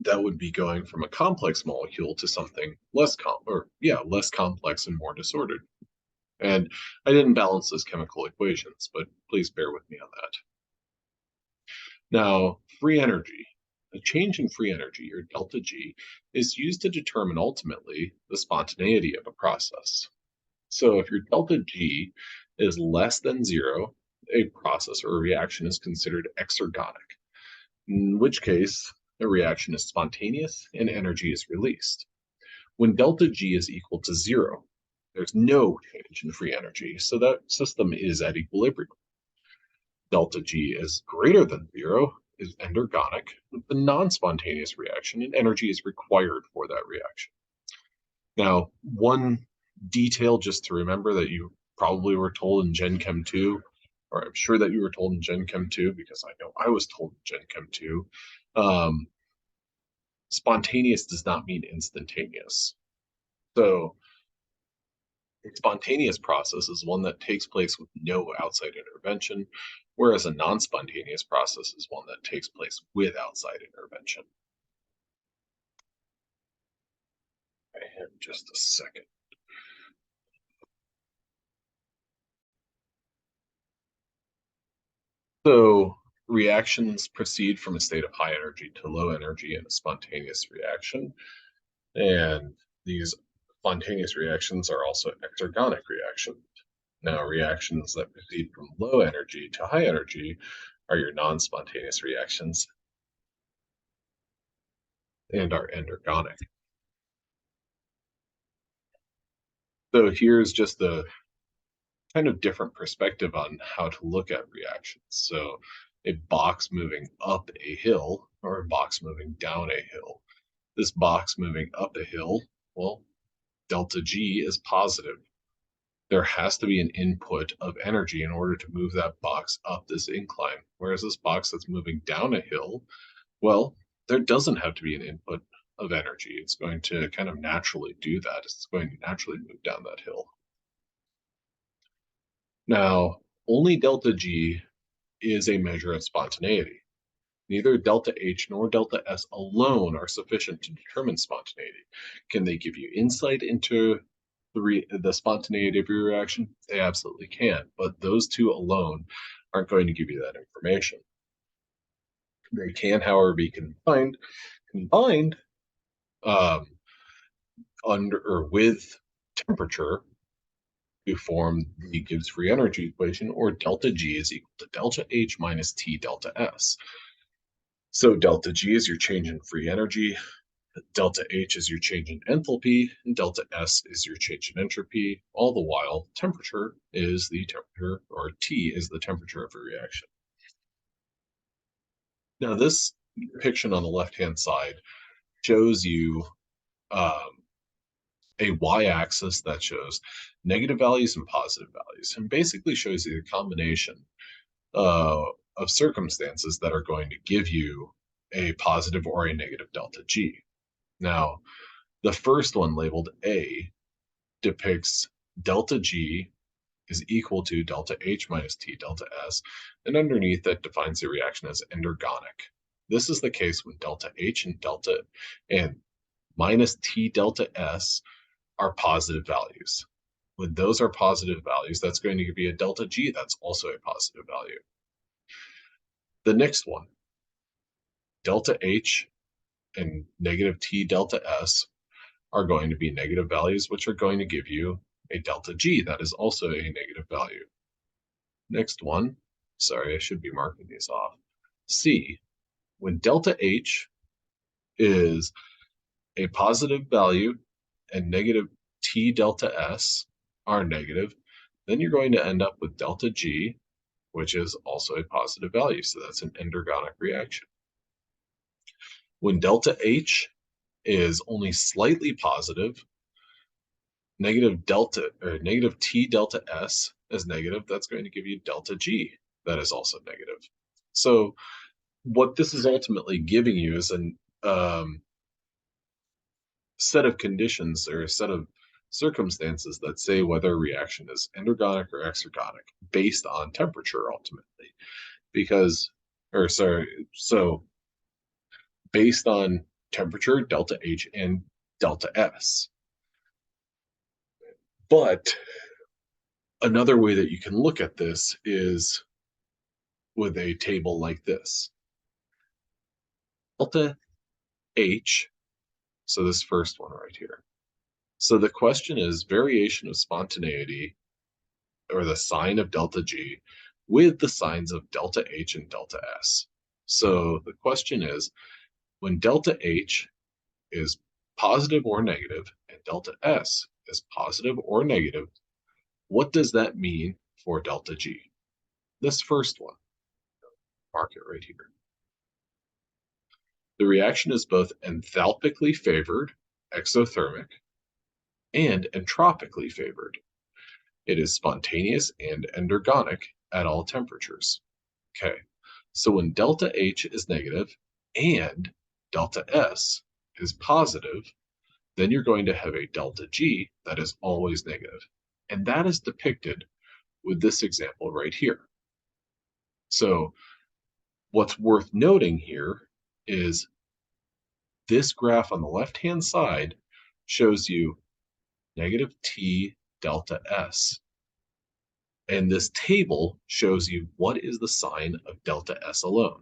that would be going from a complex molecule to something less complex and more disordered. And I didn't balance those chemical equations, but please bear with me on that. Now, free energy. A change in free energy, or delta G, is used to determine ultimately the spontaneity of a process. So if your delta G is less than zero, a process or a reaction is considered exergonic, in which case a reaction is spontaneous and energy is released. When delta G is equal to zero, there's no change in free energy, so that system is at equilibrium. Delta G is greater than zero is endergonic, the non-spontaneous reaction, and energy is required for that reaction. Now, one detail just to remember that you probably were told in Gen Chem 2, or I'm sure that you were told in Gen Chem 2, because I know I was told in Gen Chem 2, spontaneous does not mean instantaneous. So a spontaneous process is one that takes place with no outside intervention, whereas a non-spontaneous process is one that takes place with outside intervention. I have just a second. So reactions proceed from a state of high energy to low energy in a spontaneous reaction. And these spontaneous reactions are also exergonic reactions. Now, reactions that proceed from low energy to high energy are your non-spontaneous reactions and are endergonic. So here's just a kind of different perspective on how to look at reactions. So a box moving up a hill or a box moving down a hill. This box moving up a hill, well, delta G is positive. There has to be an input of energy in order to move that box up this incline. Whereas this box that's moving down a hill, well, there doesn't have to be an input of energy. It's going to kind of naturally do that. It's going to naturally move down that hill. Now, only delta G is a measure of spontaneity. Neither delta H nor delta S alone are sufficient to determine spontaneity. Can they give you insight into the spontaneity of your reaction? They absolutely can, but those two alone aren't going to give you that information. They can, however, be combined under or with temperature to form the Gibbs free energy equation, or delta G is equal to delta H minus T delta S. So delta G is your change in free energy, delta H is your change in enthalpy, and delta S is your change in entropy. All the while, temperature is the temperature, or T is the temperature of a reaction. Now, this depiction on the left-hand side shows you a y-axis that shows negative values and positive values, and basically shows you the combination of circumstances that are going to give you a positive or a negative delta G. Now, the first one labeled A depicts delta G is equal to delta H minus T delta S, and underneath that defines the reaction as endergonic. This is the case when delta H and minus T delta S are positive values. When those are positive values, that's going to be a delta G that's also a positive value. The next one, delta H and negative T delta S are going to be negative values, which are going to give you a delta G that is also a negative value. Next one, sorry, I should be marking these off. C, when delta H is a positive value and negative T delta S are negative, then you're going to end up with delta G, which is also a positive value. So that's an endergonic reaction. When delta H is only slightly positive, negative T delta S is negative, that's going to give you delta G that is also negative. So what this is ultimately giving you is an set of conditions or a set of circumstances that say whether a reaction is endergonic or exergonic based on temperature ultimately. So based on temperature, delta H and delta S. But another way that you can look at this is with a table like this. Delta H, so this first one right here. So the question is variation of spontaneity, or the sign of delta G, with the signs of delta H and delta S. So the question is, when delta H is positive or negative and delta S is positive or negative, what does that mean for delta G? This first one, mark it right here. The reaction is both enthalpically favored, exothermic, and entropically favored. It is spontaneous and endergonic at all temperatures. Okay, so when delta H is negative and delta S is positive, then you're going to have a delta G that is always negative. And that is depicted with this example right here. So what's worth noting here is this graph on the left-hand side shows you negative T delta S. And this table shows you what is the sign of delta S alone.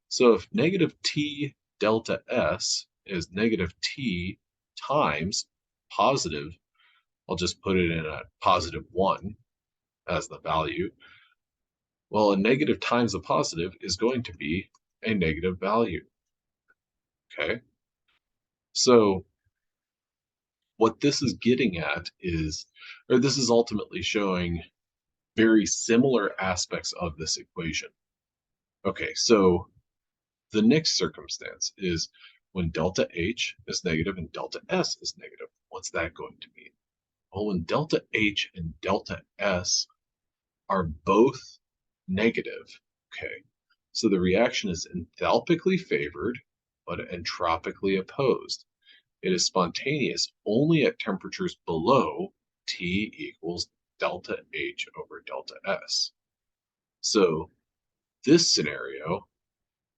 So if negative T delta S is negative T times positive, I'll just put it in a positive 1 as the value. Well, a negative times a positive is going to be a negative value. Okay? So what this is getting at is, or this is ultimately showing very similar aspects of this equation. Okay, so the next circumstance is when delta H is negative and delta S is negative. What's that going to mean? Well, when delta H and delta S are both negative, okay, so the reaction is enthalpically favored but entropically opposed. It is spontaneous only at temperatures below T equals delta H over delta S. So this scenario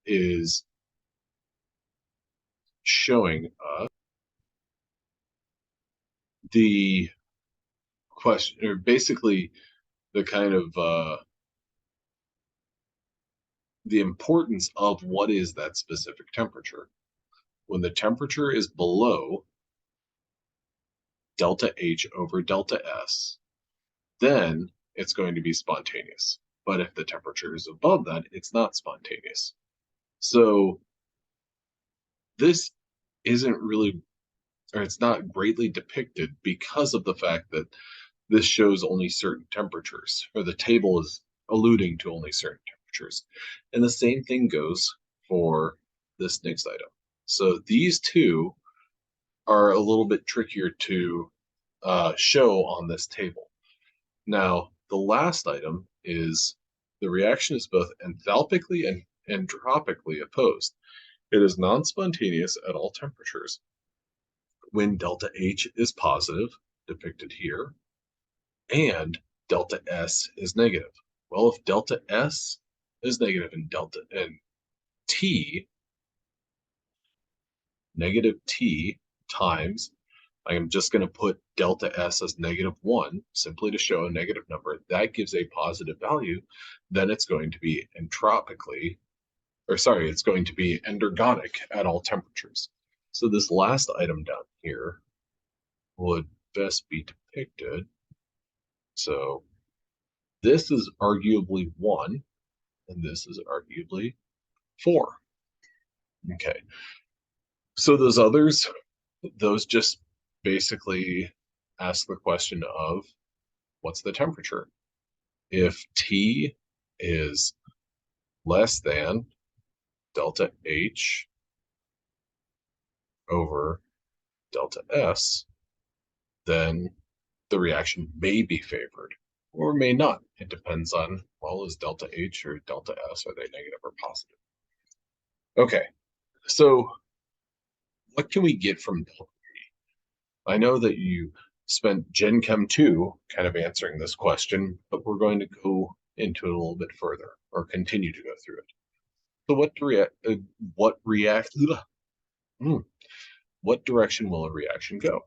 is showing us the question, or basically the kind of the importance of what is that specific temperature. When the temperature is below delta H over delta S, then it's going to be spontaneous. But if the temperature is above that, it's not spontaneous. So this isn't really, or it's not greatly depicted because of the fact that this shows only certain temperatures, or the table is alluding to only certain temperatures. And the same thing goes for this next item. So these two are a little bit trickier to show on this table. Now, the last item is the reaction is both enthalpically and entropically opposed. It is non-spontaneous at all temperatures. When delta H is positive, depicted here, and delta S is negative. Well, if delta S is negative and T negative T times, I am just going to put delta S as -1, simply to show a negative number. That gives a positive value. Then it's going to be it's going to be endergonic at all temperatures. So this last item down here would best be depicted. So this is arguably 1, and this is arguably 4. Okay. So those others, those just basically ask the question of what's the temperature? If T is less than delta H over delta S, then the reaction may be favored or may not. It depends on, well, is delta H or delta S, are they negative or positive? Okay, so what can we get from delta G? I know that you spent Gen Chem 2 kind of answering this question, but we're going to go into it a little bit further, or continue to go through it. So what direction will a reaction go?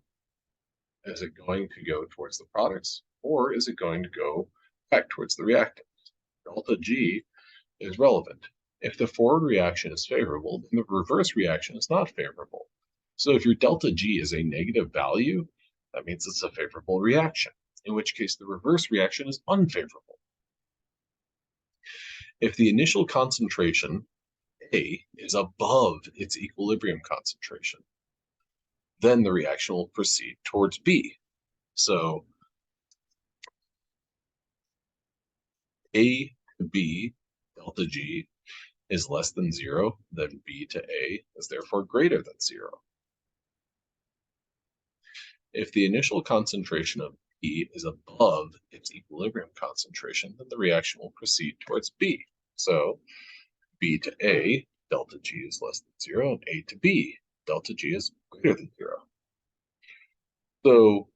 Is it going to go towards the products, or is it going to go back towards the reactants? Delta G is relevant. If the forward reaction is favorable, then the reverse reaction is not favorable. So if your delta G is a negative value, that means it's a favorable reaction, in which case the reverse reaction is unfavorable. If the initial concentration, A, is above its equilibrium concentration, then the reaction will proceed towards B. So A to B, delta G, is less than 0, then B to A is therefore greater than 0. If the initial concentration of B is above its equilibrium concentration, then the reaction will proceed towards B. So B to A, delta G is less than 0, and A to B, delta G is greater than 0. So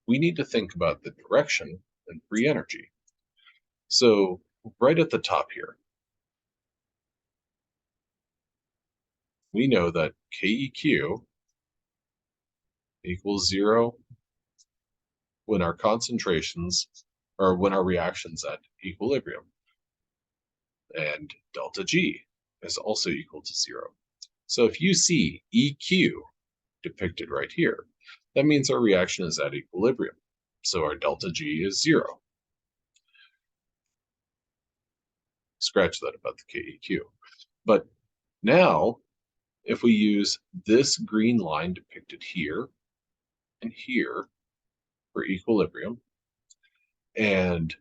we need to think about the direction and free energy. So right at the top here, we know that KEQ equals 0 when our concentrations, or when our reaction's at equilibrium. And delta G is also equal to 0. So if you see EQ depicted right here, that means our reaction is at equilibrium. So our delta G is 0. Scratch that about the KEQ. But now, if we use this green line depicted here and here for equilibrium, and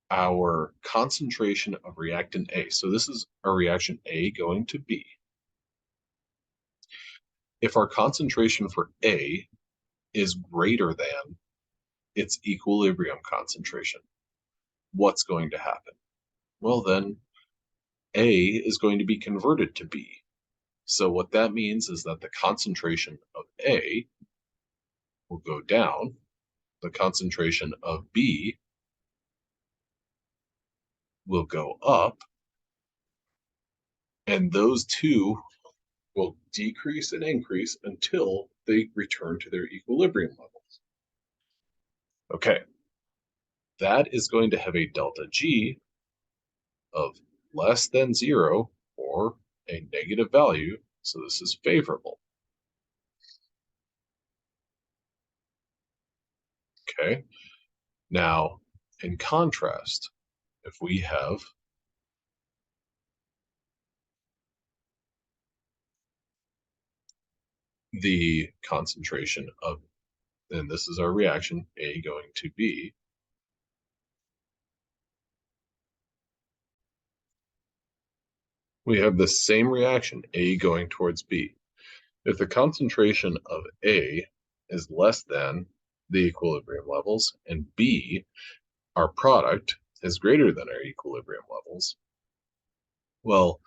our concentration of reactant A, so this is our reaction A going to B. If our concentration for A is greater than its equilibrium concentration, what's going to happen? Well, then A is going to be converted to B. So what that means is that the concentration of A will go down, the concentration of B will go up, and those two will decrease and increase until they return to their equilibrium levels. Okay, that is going to have a delta G of less than 0 or a negative value, so this is favorable. Okay, now in contrast, if we have the concentration of, and this is our reaction, A going to B, we have the same reaction, A going towards B. If the concentration of A is less than the equilibrium levels, and B, our product, is greater than our equilibrium levels, well,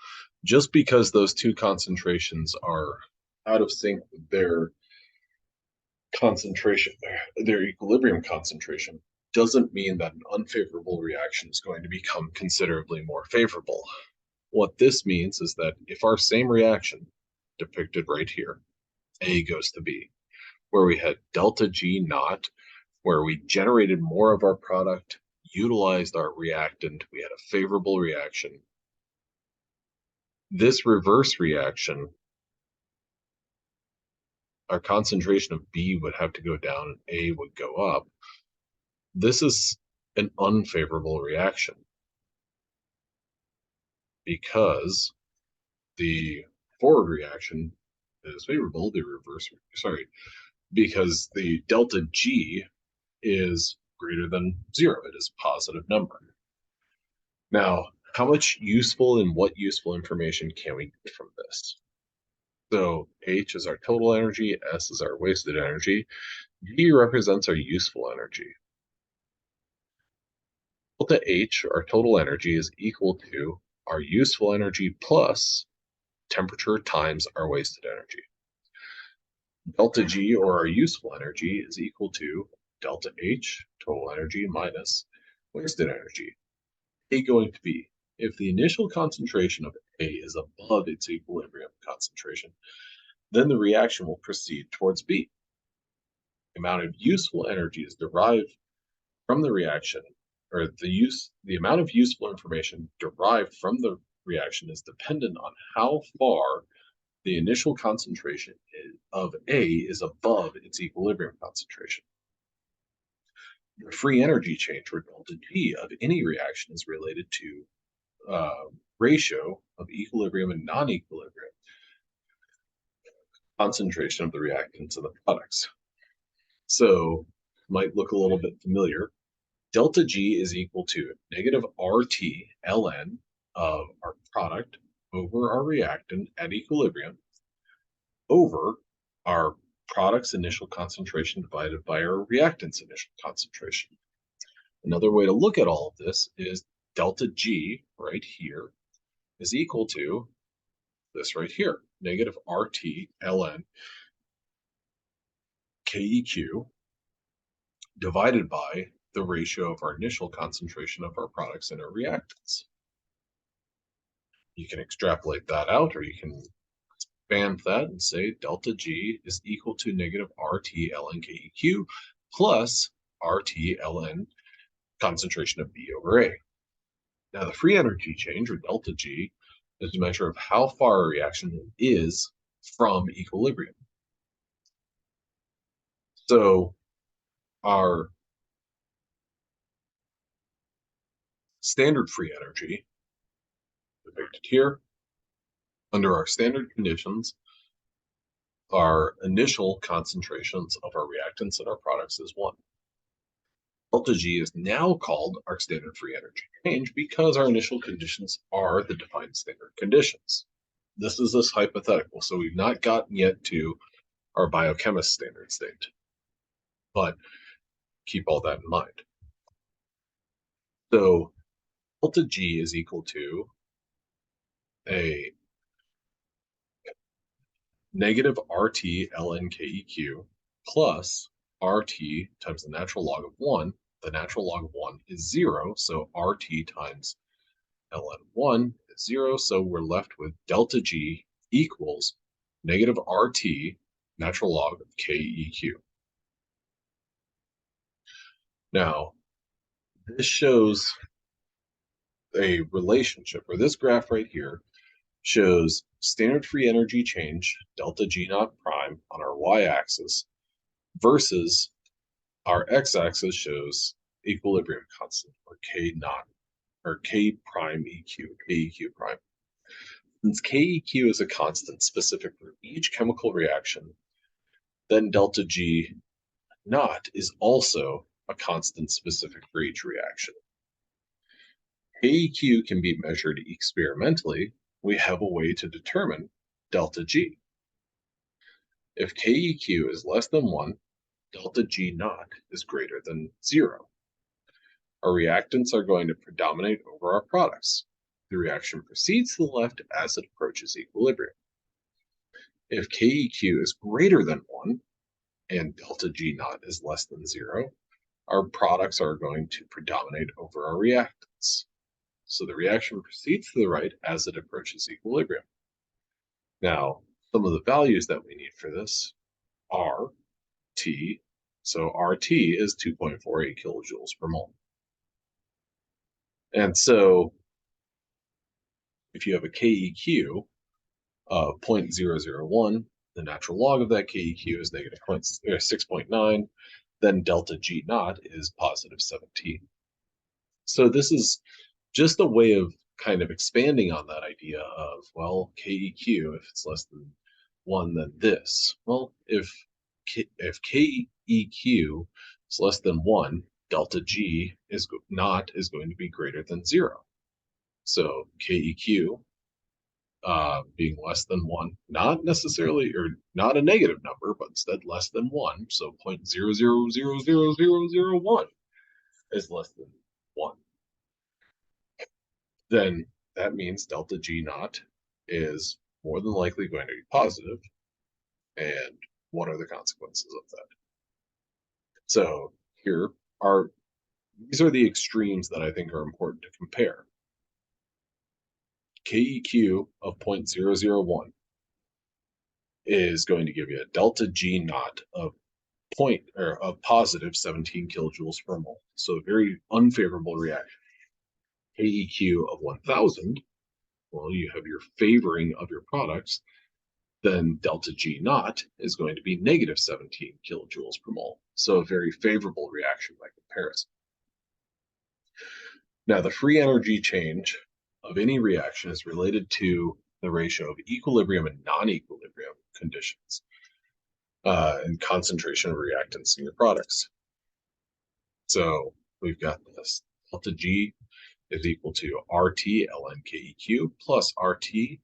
just because those two concentrations are out of sync with their concentration, their equilibrium concentration, doesn't mean that an unfavorable reaction is going to become considerably more favorable. What this means is that if our same reaction, depicted right here, A goes to B, where we had delta G naught, where we generated more of our product, utilized our reactant, we had a favorable reaction. This reverse reaction, our concentration of B would have to go down and A would go up. This is an unfavorable reaction because the forward reaction is favorable, because the delta G is greater than 0. It is a positive number. Now, how much useful and what useful information can we get from this? So H is our total energy, S is our wasted energy, G represents our useful energy. Delta H, our total energy, is equal to our useful energy plus temperature times our wasted energy. Delta G, or our useful energy, is equal to delta H, total energy, minus wasted energy. A going to B. If the initial concentration of A is above its equilibrium concentration, then the reaction will proceed towards B. The amount of useful energy is derived from the reaction, or the amount of useful information derived from the reaction is dependent on how far the initial concentration of A is above its equilibrium concentration. The free energy change, or delta G, of any reaction is related to ratio of equilibrium and non-equilibrium concentration of the reactants and the products. So might look a little bit familiar. Delta G is equal to negative RT ln of our product over our reactant at equilibrium over our product's initial concentration divided by our reactant's initial concentration. Another way to look at all of this is delta G right here is equal to this right here, negative RT ln KEQ divided by the ratio of our initial concentration of our products and our reactants. You can extrapolate that out, or you can expand that and say delta G is equal to negative RT ln KEQ plus RT ln concentration of B over A. Now the free energy change, or delta G, is a measure of how far a reaction is from equilibrium. So our standard free energy, depicted here, under our standard conditions, our initial concentrations of our reactants and our products is 1. Delta G is now called our standard free energy change because our initial conditions are the defined standard conditions. This is this hypothetical, so we've not gotten yet to our biochemist standard state, but keep all that in mind. So delta G is equal to a negative RT ln KEQ plus RT times the natural log of 1. The natural log of 1 is 0, so RT times ln 1 is 0, so we're left with delta G equals negative RT natural log of KEQ. Now, this shows a relationship, or this graph right here shows standard free energy change, delta G naught prime, on our y-axis versus our x-axis shows equilibrium constant, or K naught, or K prime EQ, KEQ prime. Since KEQ is a constant specific for each chemical reaction, then delta G naught is also a constant specific for each reaction. KEQ can be measured experimentally. We have a way to determine delta G. If KEQ is less than 1, delta G naught is greater than 0. Our reactants are going to predominate over our products. The reaction proceeds to the left as it approaches equilibrium. If KEQ is greater than 1 and delta G naught is less than 0, our products are going to predominate over our reactants. So the reaction proceeds to the right as it approaches equilibrium. Now, some of the values that we need for this are T. So RT is 2.48 kilojoules per mole. And so if you have a KEQ of 0.001, the natural log of that KEQ is negative 6.9, then delta G naught is positive 17. So this is just a way of kind of expanding on that idea of, well, KEQ, if it's less than 1, then this. Well, if KEQ is less than 1, delta G is naught is going to be greater than 0. So KEQ being less than 1, not necessarily, or not a negative number, but instead less than 1. So 0.00000001 is less than 1. Then that means delta G naught is more than likely going to be positive. And what are the consequences of that? So here are, these are the extremes that I think are important to compare. KEQ of 0.001 is going to give you a delta G naught of positive 17 kilojoules per mole. So a very unfavorable reaction. KEQ of 1000, well, you have your favoring of your products, then delta G naught is going to be negative 17 kilojoules per mole. So a very favorable reaction by comparison. Now, the free energy change of any reaction is related to the ratio of equilibrium and non-equilibrium conditions and concentration of reactants in your products. So we've got this. Delta G is equal to RT ln KEQ plus RT,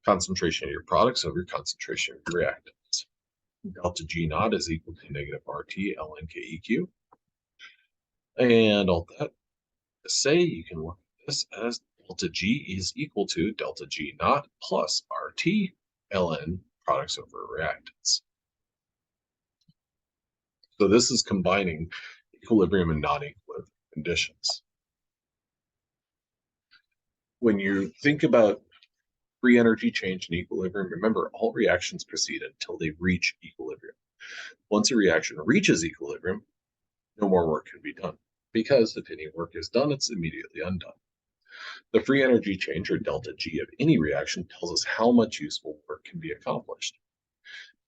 concentration of your products over concentration of your reactants. Delta G naught is equal to negative RT ln KEQ. And all that to say, you can look at this as delta G is equal to delta G naught plus RT ln products over reactants. So this is combining equilibrium and non-equilibrium conditions. When you think about free energy change and equilibrium, remember all reactions proceed until they reach equilibrium. Once a reaction reaches equilibrium, no more work can be done, because if any work is done, it's immediately undone. The free energy change, or delta G, of any reaction tells us how much useful work can be accomplished.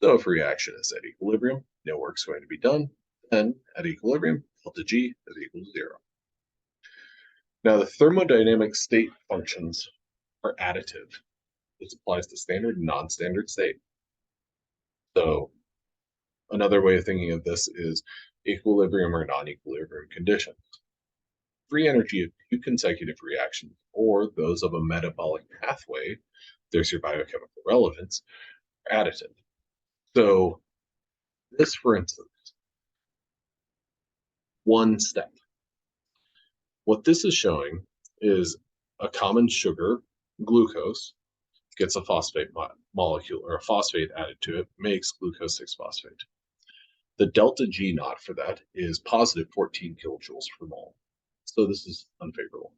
So if a reaction is at equilibrium, no work's going to be done, then at equilibrium, delta G is equal to 0. Now, the thermodynamic state functions are additive. This applies to standard and non-standard state. So another way of thinking of this is equilibrium or non-equilibrium conditions. Free energy of two consecutive reactions, or those of a metabolic pathway, there's your biochemical relevance, are additive. So this, for instance, one step. What this is showing is a common sugar, glucose, gets a phosphate molecule or a phosphate added to it, makes glucose 6-phosphate. The delta G naught for that is positive 14 kilojoules per mole. So this is unfavorable.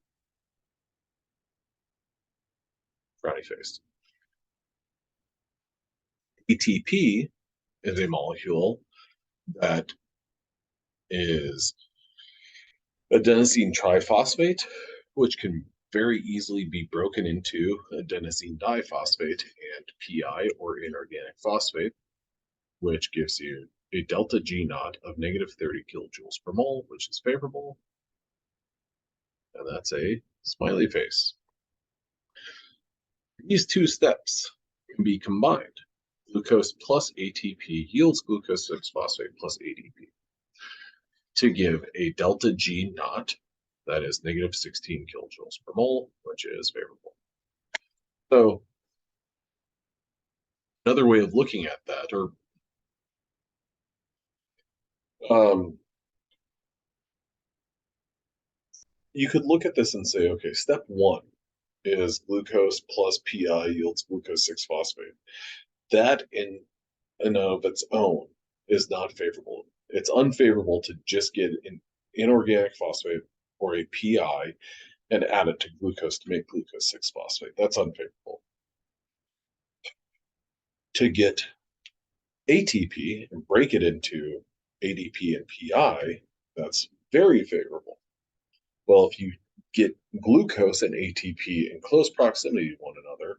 Frowny faced. ATP is a molecule that is adenosine triphosphate, which can very easily be broken into adenosine diphosphate and PI, or inorganic phosphate, which gives you a delta G naught of negative 30 kilojoules per mole, which is favorable. And that's a smiley face. These two steps can be combined. Glucose plus ATP yields glucose 6-phosphate plus ADP to give a delta G naught that is negative 16 kilojoules per mole, which is favorable. So another way of looking at that, or you could look at this and say, okay, step one is glucose plus PI yields glucose 6-phosphate. That in and of its own is not favorable. It's unfavorable to just get an inorganic phosphate or a PI and add it to glucose to make glucose 6-phosphate. That's unfavorable. to get ATP and break it into ADP and PI, that's very favorable. Well, if you get glucose and ATP in close proximity to one another,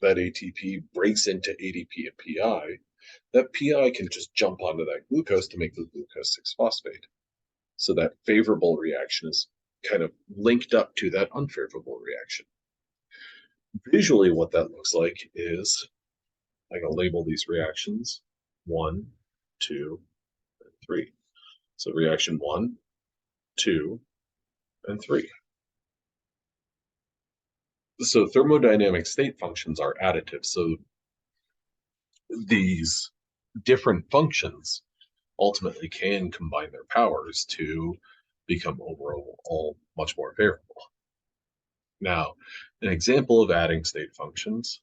that ATP breaks into ADP and PI, that PI can just jump onto that glucose to make the glucose 6-phosphate. So that favorable reaction is kind of linked up to that unfavorable reaction. Visually, what that looks like is I'm going to label these reactions 1, 2, and 3. So reaction 1, 2, and 3. So thermodynamic state functions are additive. So these different functions ultimately can combine their powers to become overall much more favorable. Now, an example of adding state functions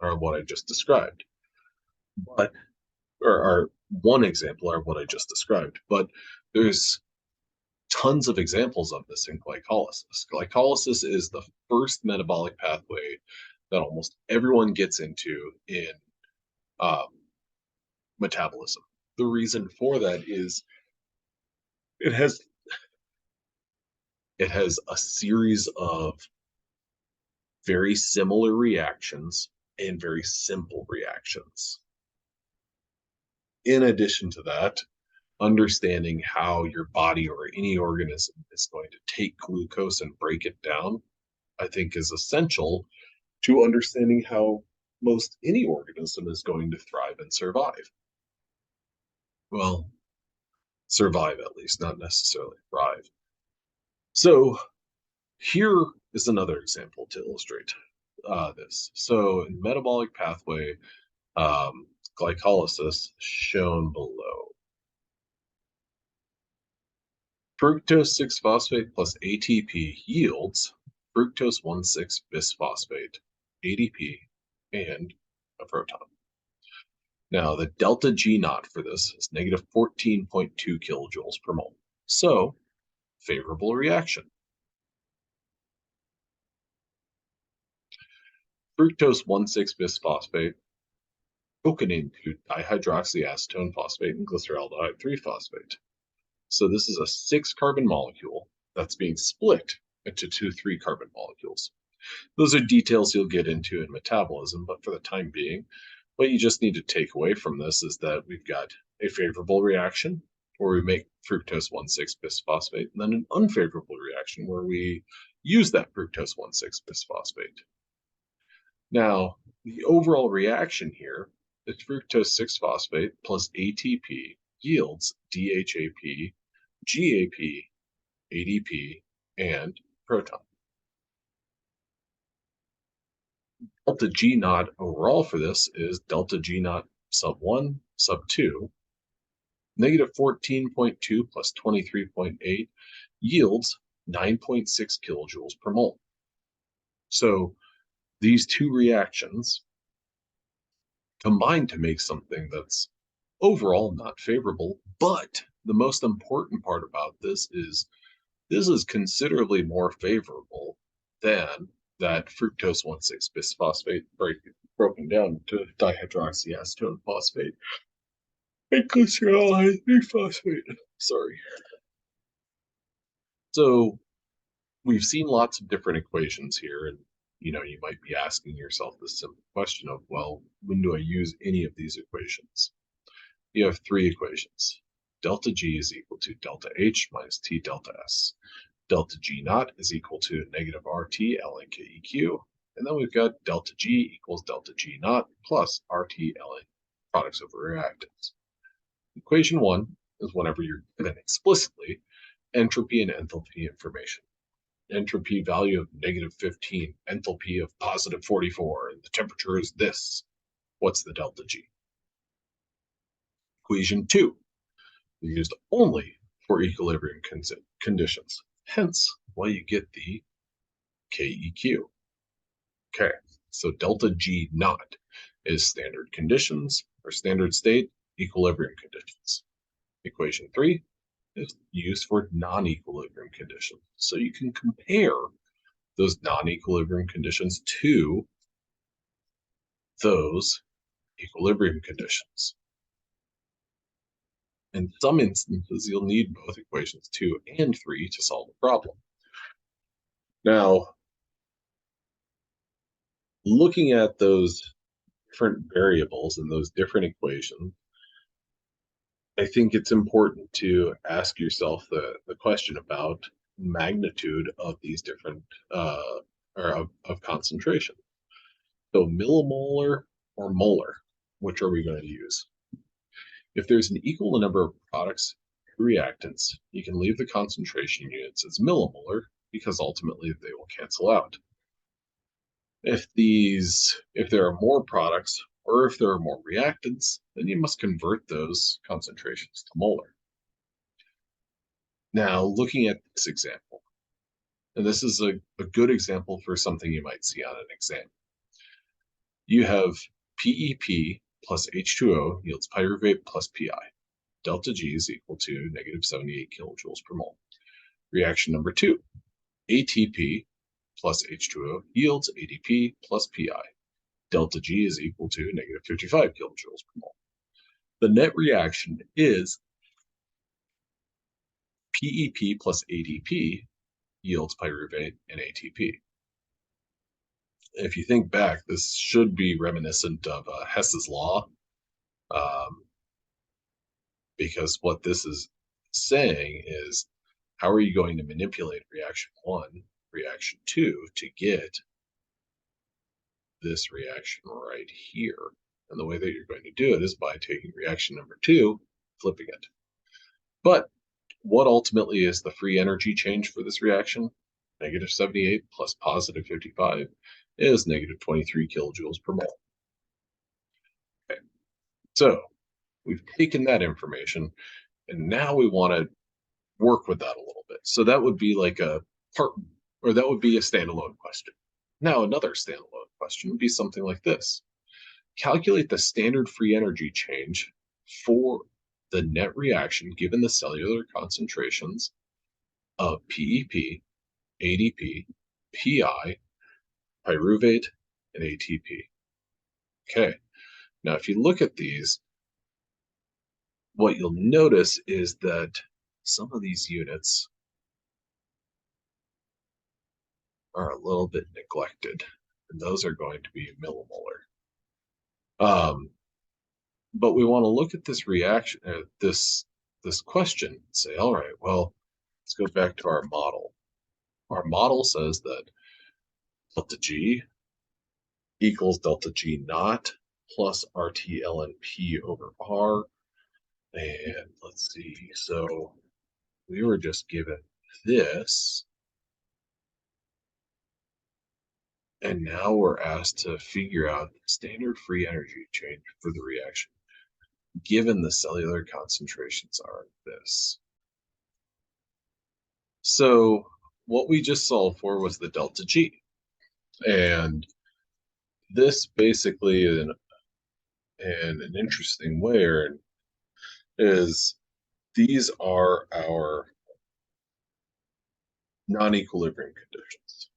are what I just described, or one example are what I just described, but there's tons of examples of this in glycolysis. Glycolysis is the first metabolic pathway that almost everyone gets into in um, metabolism. The reason for that is it has a series of very similar reactions and very simple reactions. In addition to that, understanding how your body or any organism is going to take glucose and break it down, I think is essential to understanding how most any organism is going to thrive and survive. Well, survive at least, not necessarily thrive. So here is another example to illustrate this. So in metabolic pathway, glycolysis shown below. Fructose 6-phosphate plus ATP yields fructose 1,6-bisphosphate, ADP, and a proton. Now, the delta G naught for this is negative 14.2 kilojoules per mole. So, favorable reaction. Fructose 1,6-bisphosphate broken into dihydroxyacetone phosphate and glyceraldehyde 3-phosphate. So this is a 6-carbon molecule that's being split into 2 3-carbon molecules. Those are details you'll get into in metabolism, but for the time being, what you just need to take away from this is that we've got a favorable reaction where we make fructose 1,6-bisphosphate, and then an unfavorable reaction where we use that fructose 1,6-bisphosphate. Now, the overall reaction here is fructose 6-phosphate plus ATP yields DHAP, GAP, ADP, and proton. Delta G naught overall for this is delta G naught sub 1, sub 2, negative 14.2 plus 23.8 yields 9.6 kilojoules per mole. So these two reactions combine to make something that's overall not favorable, but the most important part about this is considerably more favorable than that fructose 1,6-bisphosphate broken down to dihydroxyacetone phosphate and glyceraldehyde 3-phosphate. Sorry. So we've seen lots of different equations here, and you might be asking yourself the simple question of, well, when do I use any of these equations? You have 3 equations. Delta G is equal to delta H minus T delta S. Delta G naught is equal to negative RT ln KEQ. And then we've got delta G equals delta G naught plus RT ln products over reactants. Equation 1 is whenever you're given explicitly entropy and enthalpy information. Entropy value of negative 15, enthalpy of positive 44, and the temperature is this. What's the delta G? Equation 2 is used only for equilibrium conditions, hence why you get the KEQ. Okay, so delta G naught is standard conditions or standard state equilibrium conditions. Equation 3 is used for non-equilibrium conditions. So you can compare those non-equilibrium conditions to those equilibrium conditions. In some instances, you'll need both equations 2 and 3 to solve the problem. Now, looking at those different variables and those different equations, I think it's important to ask yourself the question about magnitude of these different or of concentration. So millimolar or molar, which are we going to use? If there's an equal number of products and reactants, you can leave the concentration units as millimolar because ultimately they will cancel out. If there are more products or if there are more reactants, then you must convert those concentrations to molar. Now, looking at this example, and this is a good example for something you might see on an exam. You have PEP plus H2O yields pyruvate plus PI. Delta G is equal to negative 78 kilojoules per mole. Reaction number 2, ATP plus H2O yields ADP plus PI. Delta G is equal to negative 55 kilojoules per mole. The net reaction is PEP plus ADP yields pyruvate and ATP. If you think back, this should be reminiscent of Hess's law, because what this is saying is, how are you going to manipulate reaction 1, reaction 2 to get this reaction right here? And the way that you're going to do it is by taking reaction number 2, flipping it. But what ultimately is the free energy change for this reaction? Negative 78 plus positive 55 is negative 23 kilojoules per mole. Okay. So we've taken that information, and now we want to work with that a little bit. So that would be like a part, or that would be a standalone question. Now, another standalone question would be something like this. Calculate the standard free energy change for the net reaction given the cellular concentrations of PEP, ADP, PI, pyruvate, and ATP. Okay, now if you look at these, what you'll notice is that some of these units are a little bit neglected, and those are going to be millimolar. But we want to look at this reaction, this question, and say, all right, well, let's go back to our model. Our model says that delta G equals delta G naught plus RT ln P over R. And let's see, so we were just given this, and now we're asked to figure out the standard free energy change for the reaction, given the cellular concentrations are this. So what we just solved for was the delta G. And this basically, in an interesting way, is these are our non-equilibrium conditions.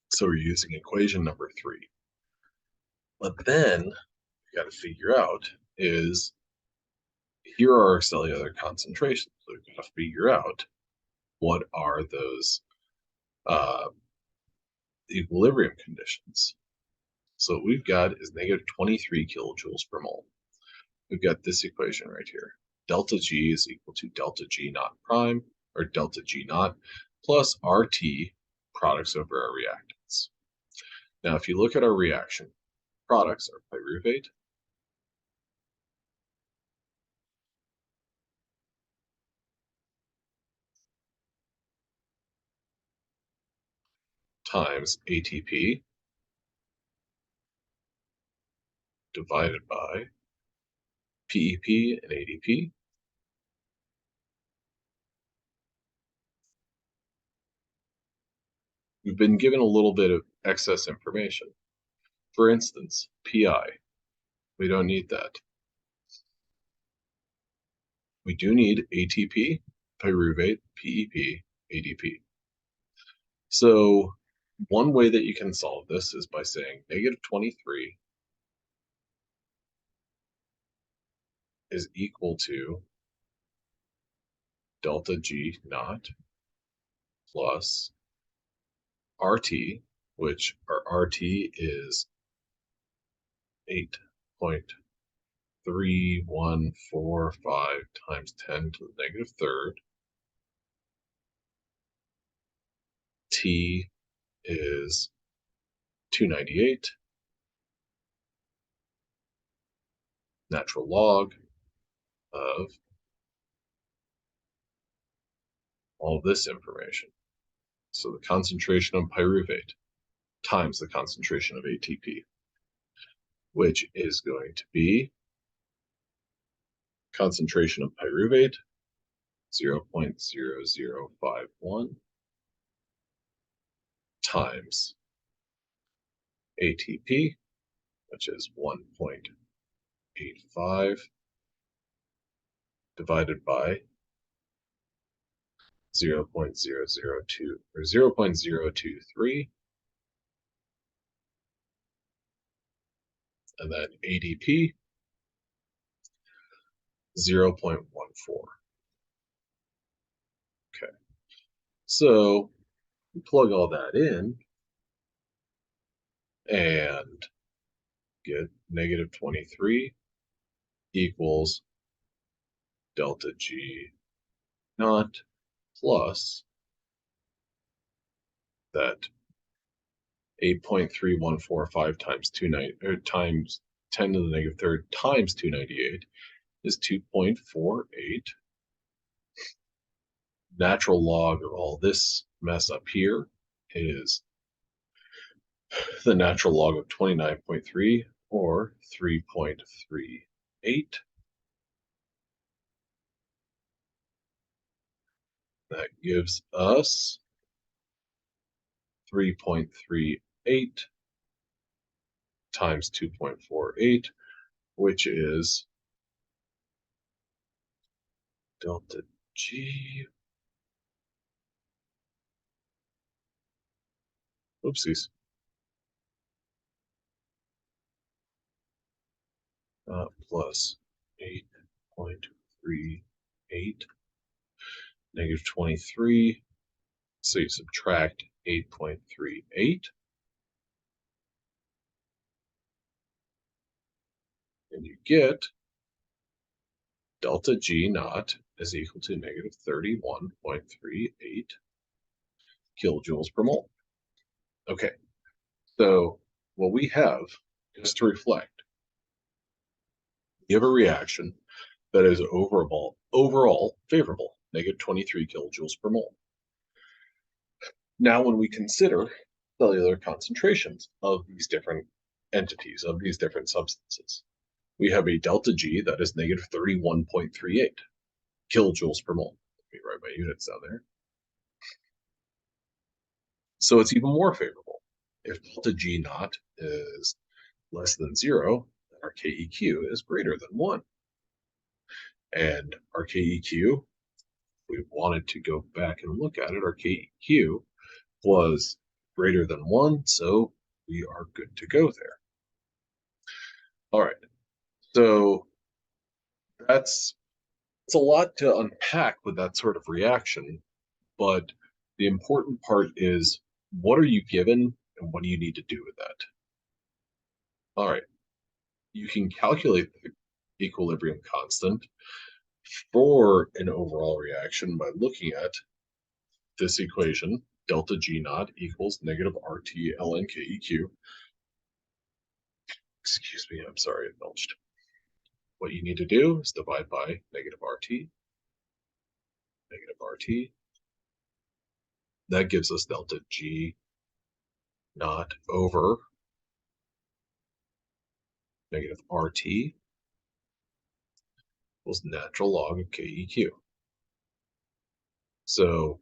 So we're using equation number 3. But then we got to figure out is, here are our cellular concentrations. So we've got to figure out what are those equilibrium conditions. So what we've got is negative 23 kilojoules per mole. We've got this equation right here. Delta G is equal to delta G naught prime, or delta G naught, plus RT, products over our reactants. Now, if you look at our reaction, products are pyruvate, times ATP divided by PEP and ADP. We've been given a little bit of excess information. For instance, PI. We don't need that. We do need ATP, pyruvate, PEP, ADP. So One way that you can solve this is by saying negative 23 is equal to delta G naught plus RT, which our RT is 8.3145 times 10 to the negative third. T is 298. Natural log of all this information. So the concentration of pyruvate times the concentration of ATP, which is going to be concentration of pyruvate 0.0051 times ATP, which is 1.85 divided by 0.002 or 0.023, and then ADP 0.14. Okay, so we plug all that in and get negative 23 equals delta G naught plus that 8.3145 times 10 to the negative third times 298 is 2.48. Natural log of all this mess up here is the natural log of 29.3 or 3.38. That gives us 3.38 times 2.48, which is delta G. Oopsies. Plus 8.38 negative 23. So you subtract 8.38 and you get delta G naught is equal to negative 31.38 kilojoules per mole. Okay, so what we have, just to reflect, you have a reaction that is overall favorable, negative 23 kilojoules per mole. Now, when we consider cellular concentrations of these different entities, of these different substances, we have a delta G that is negative 31.38 kilojoules per mole. Let me write my units down there. So it's even more favorable. If delta G naught is less than 0, then our KEQ is greater than 1. And our KEQ, if we wanted to go back and look at it, our KEQ was greater than 1, so we are good to go there. All right, so it's a lot to unpack with that sort of reaction, but the important part is, what are you given and what do you need to do with that? All right, you can calculate the equilibrium constant for an overall reaction by looking at this equation, delta G naught equals negative RT ln KEQ. Excuse me, I'm sorry, I belched. What you need to do is divide by negative RT. That gives us delta G naught over negative RT equals natural log of KEQ. So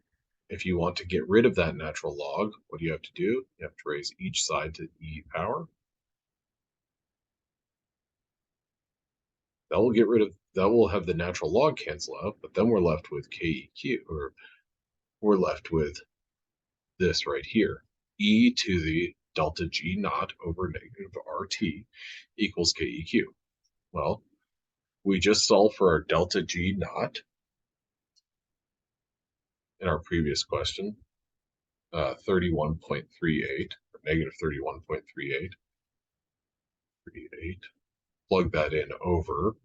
if you want to get rid of that natural log, what do you have to do? You have to raise each side to E power. That will have the natural log cancel out, but then we're left with KEQ, or we're left with this right here. e to the delta G naught over negative RT equals KEQ. Well, we just solved for our delta G naught in our previous question, 31.38, or negative 31.38. Plug that in over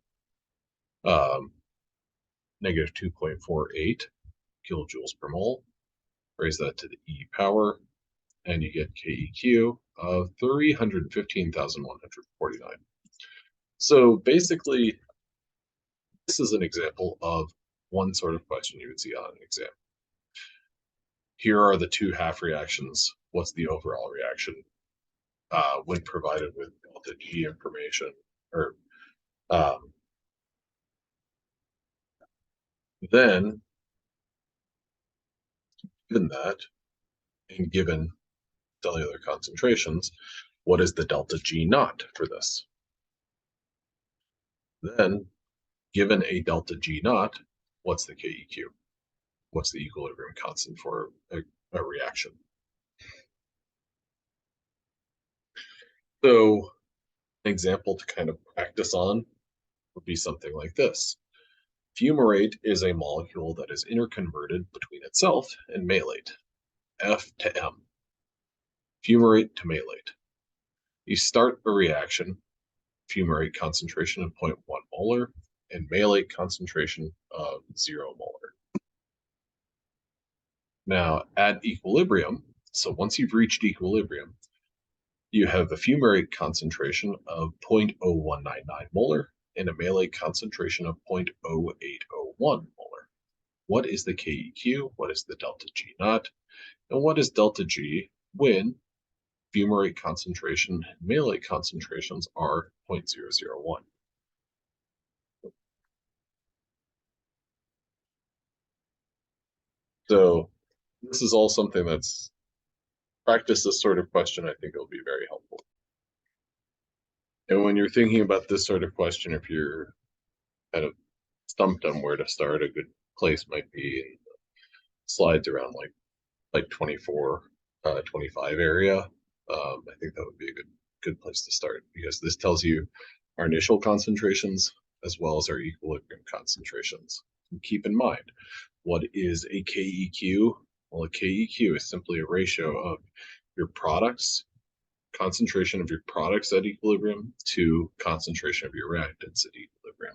negative 2.48 kilojoules per mole. Raise that to the E power, and you get KEQ of 315,149. So basically, this is an example of one sort of question you would see on an exam. Here are the two half reactions. What's the overall reaction when provided with delta G information? Or then, given that, and given cellular concentrations, what is the delta G naught for this? Then, given a delta G naught, what's the KEQ? What's the equilibrium constant for a reaction? So an example to kind of practice on would be something like this. Fumarate is a molecule that is interconverted between itself and malate, F to M. Fumarate to malate. You start a reaction, fumarate concentration of 0.1 molar and malate concentration of 0 molar. Now at equilibrium, so once you've reached equilibrium, you have a fumarate concentration of 0.0199 molar and a malate concentration of 0.0801 molar. What is the KEQ? What is the delta G naught? And what is delta G when fumarate concentration and malate concentrations are 0.001? So this is all something that's practice this sort of question. I think it'll be very helpful. And when you're thinking about this sort of question, if you're kind of stumped on where to start, a good place might be in the slides around like 24, 25 area. I think that would be a good place to start, because this tells you our initial concentrations as well as our equilibrium concentrations. And keep in mind, what is a KEQ? Well, a KEQ is simply a ratio of your products, concentration of your products at equilibrium to concentration of your reactants at equilibrium.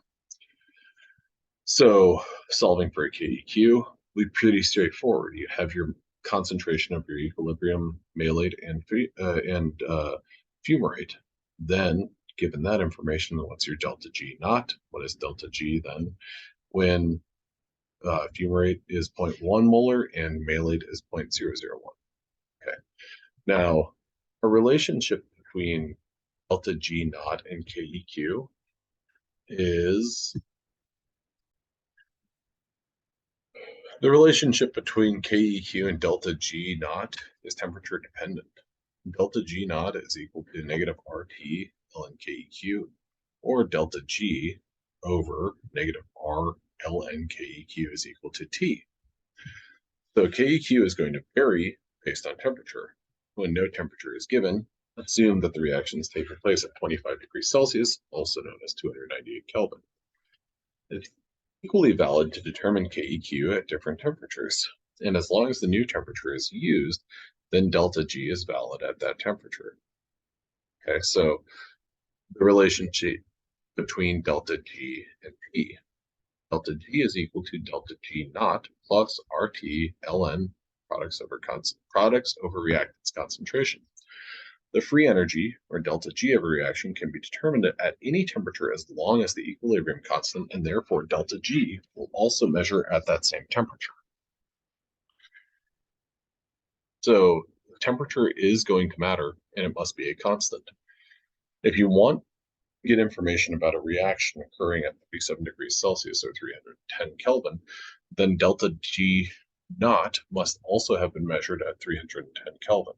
So solving for a KEQ, we pretty straightforward. You have your concentration of your equilibrium, malate and fumarate. Then, given that information, what's your delta G naught? What is delta G then when fumarate is 0.1 molar and malate is 0.001? Okay. Now, a relationship between delta G naught and KEQ is the relationship between KEQ and delta G naught is temperature dependent. Delta G naught is equal to negative RT ln KEQ, or delta G over negative R ln KEQ is equal to T. So KEQ is going to vary based on temperature. When no temperature is given, assume that the reaction is taking place at 25 degrees Celsius, also known as 298 Kelvin. It's equally valid to determine KEQ at different temperatures. And as long as the new temperature is used, then delta G is valid at that temperature. Okay, so the relationship between delta G and P. Delta G is equal to delta G naught plus RT ln products over reactants concentration. The free energy, or delta G of a reaction, can be determined at any temperature as long as the equilibrium constant, and therefore delta G will also measure at that same temperature. So temperature is going to matter, and it must be a constant. If you want to get information about a reaction occurring at 37 degrees Celsius or 310 Kelvin, then delta G naught must also have been measured at 310 Kelvin.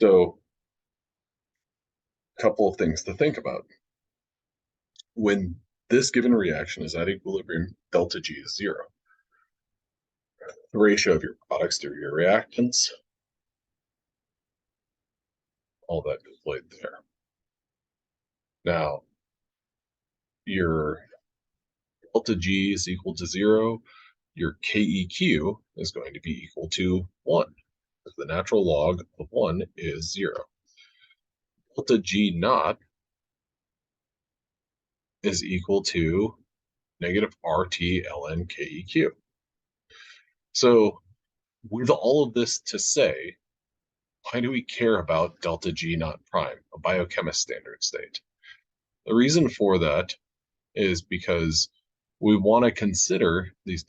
So a couple of things to think about. When this given reaction is at equilibrium, delta G is 0. The ratio of your products to your reactants all that displayed there. Now, your delta G is equal to 0. Your KEQ is going to be equal to 1. The natural log of 1 is 0. Delta G naught is equal to negative RT ln KEQ. So with all of this to say, why do we care about delta G naught prime, a biochemist standard state? The reason for that is because we want to consider these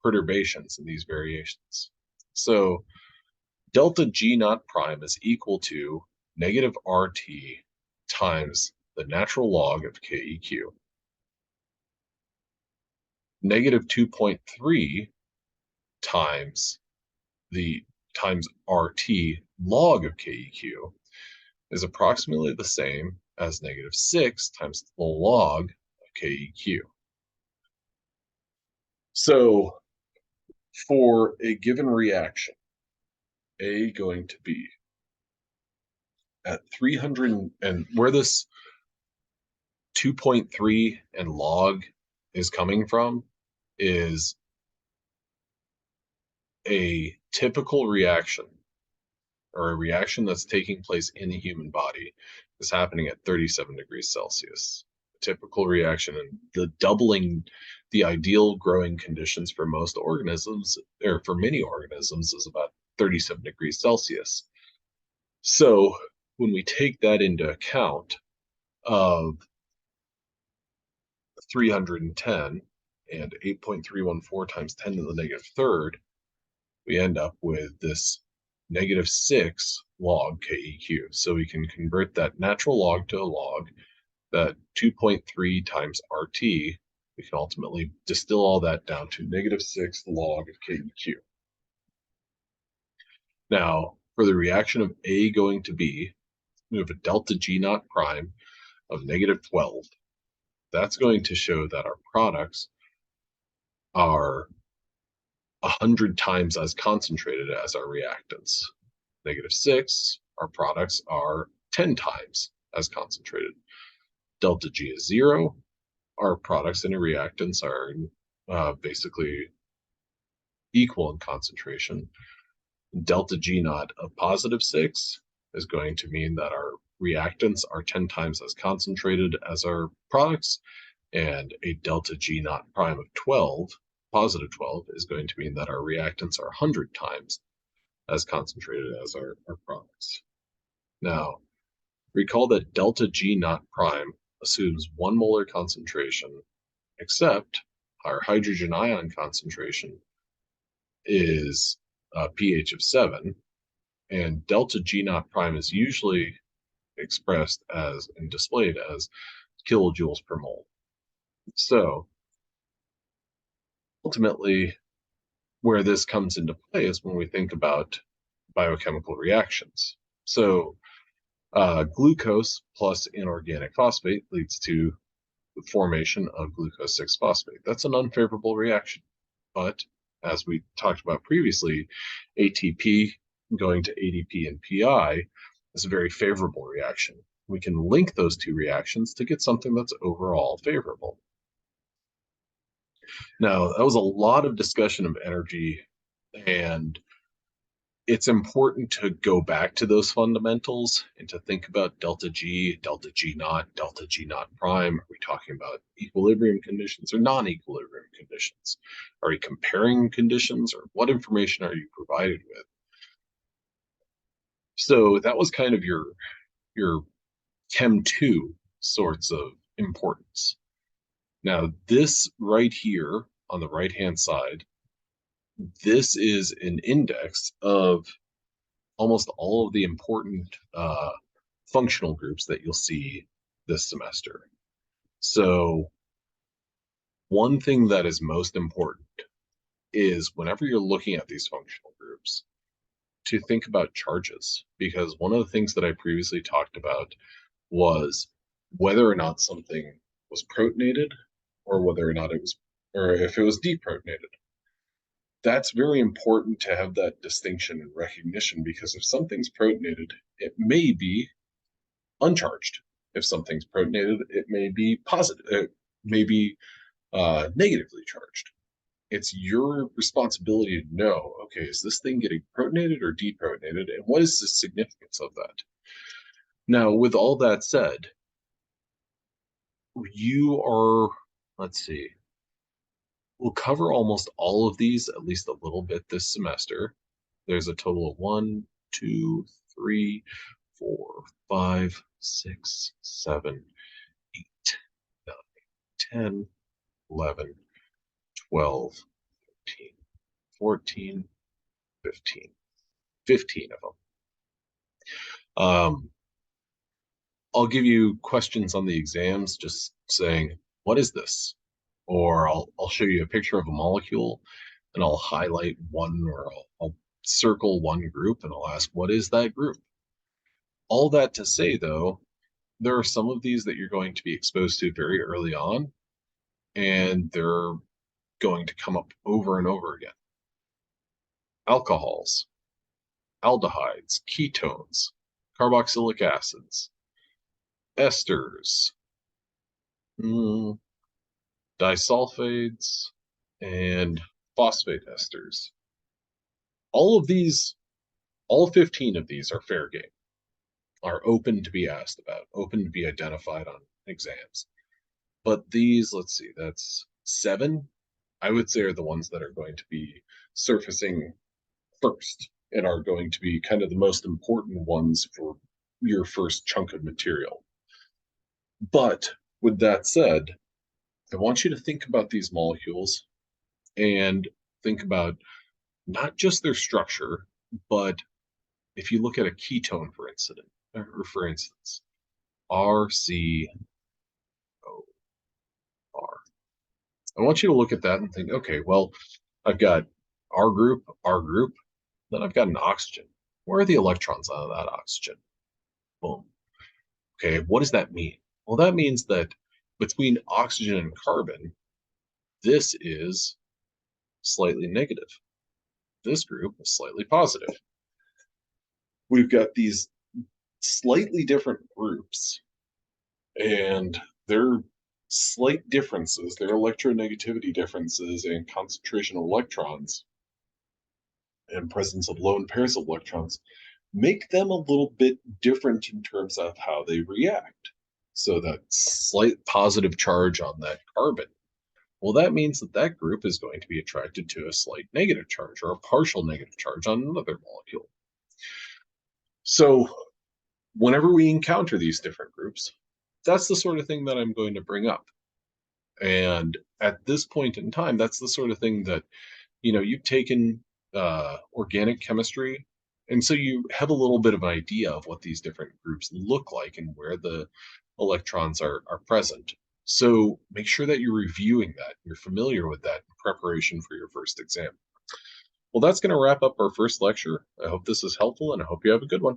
perturbations and these variations. So delta G naught prime is equal to negative RT times the natural log of KEQ. Negative 2.3 times RT log of KEQ is approximately the same as negative 6 times the log of KEQ. So for a given reaction, A going to be at 300, and where this 2.3 and log is coming from is a typical reaction, or a reaction that's taking place in the human body, is happening at 37 degrees Celsius. A typical reaction, and the doubling the ideal growing conditions for most organisms, or for many organisms, is about 37 degrees Celsius. So when we take that into account of 310 and 8.314 times 10 to the negative third, we end up with this negative 6 log KEQ. So we can convert that natural log to a log, that 2.3 times RT, we can ultimately distill all that down to negative 6 log of KEQ. Now, for the reaction of A going to B, we have a delta G naught prime of negative 12. That's going to show that our products are 100 times as concentrated as our reactants. Negative 6, our products are 10 times as concentrated. Delta G is 0. Our products and reactants are basically equal in concentration. Delta G naught of positive 6 is going to mean that our reactants are 10 times as concentrated as our products, and a delta G naught prime of 12, positive 12, is going to mean that our reactants are 100 times as concentrated as our products. Now, recall that delta G naught prime assumes 1 molar concentration, except our hydrogen ion concentration is a pH of 7, and delta G naught prime is usually expressed as and displayed as kilojoules per mole. So ultimately, where this comes into play is when we think about biochemical reactions. So glucose plus inorganic phosphate leads to the formation of glucose 6-phosphate. That's an unfavorable reaction. But as we talked about previously, ATP going to ADP and PI is a very favorable reaction. We can link those two reactions to get something that's overall favorable. Now, that was a lot of discussion of energy, and it's important to go back to those fundamentals and to think about delta G naught, delta G naught prime. Are we talking about equilibrium conditions or non-equilibrium conditions? Are we comparing conditions, or what information are you provided with? So that was kind of your Chem 2 sorts of importance. Now, this right here on the right-hand side, this is an index of almost all of the important functional groups that you'll see this semester. So one thing that is most important is whenever you're looking at these functional groups, to think about charges, because one of the things that I previously talked about was whether or not something was protonated, or whether or not it was, or if it was deprotonated. That's very important to have that distinction and recognition, because if something's protonated, it may be uncharged. If something's protonated, it may be positive, it may be negatively charged. It's your responsibility to know, okay, is this thing getting protonated or deprotonated, and what is the significance of that? Now, with all that said, you are, let's see, we'll cover almost all of these at least a little bit this semester. There's a total of 1, 2, 3, 4, 5, 6, 7, 8, 9, 10, 11, 12, 13, 14, 15. 15 of them. I'll give you questions on the exams, just saying, what is this? Or I'll show you a picture of a molecule and I'll highlight one, or I'll circle one group and I'll ask, what is that group? All that to say, though, there are some of these that you're going to be exposed to very early on, and they're going to come up over and over again. Alcohols, aldehydes, ketones, carboxylic acids, esters, disulfides, and phosphate esters. All of these, all 15 of these are fair game, are open to be asked about, open to be identified on exams. But these, let's see, that's 7, I would say, are the ones that are going to be surfacing first and are going to be kind of the most important ones for your first chunk of material. But with that said, I want you to think about these molecules and think about not just their structure, but if you look at a ketone, for instance, RCOR. I want you to look at that and think, okay, well, I've got R group, then I've got an oxygen. Where are the electrons out of that oxygen? Boom. Okay, what does that mean? Well, that means that between oxygen and carbon, this is slightly negative. This group is slightly positive. We've got these slightly different groups, and their slight differences, their electronegativity differences and concentration of electrons and presence of lone pairs of electrons make them a little bit different in terms of how they react. So that slight positive charge on that carbon, well, that means that that group is going to be attracted to a slight negative charge or a partial negative charge on another molecule. So whenever we encounter these different groups, that's the sort of thing that I'm going to bring up. And at this point in time, that's the sort of thing that, you've taken organic chemistry, and so you have a little bit of an idea of what these different groups look like and where the electrons are present. So make sure that you're reviewing that, you're familiar with that in preparation for your first exam. Well, that's going to wrap up our first lecture. I hope this is helpful, and I hope you have a good one.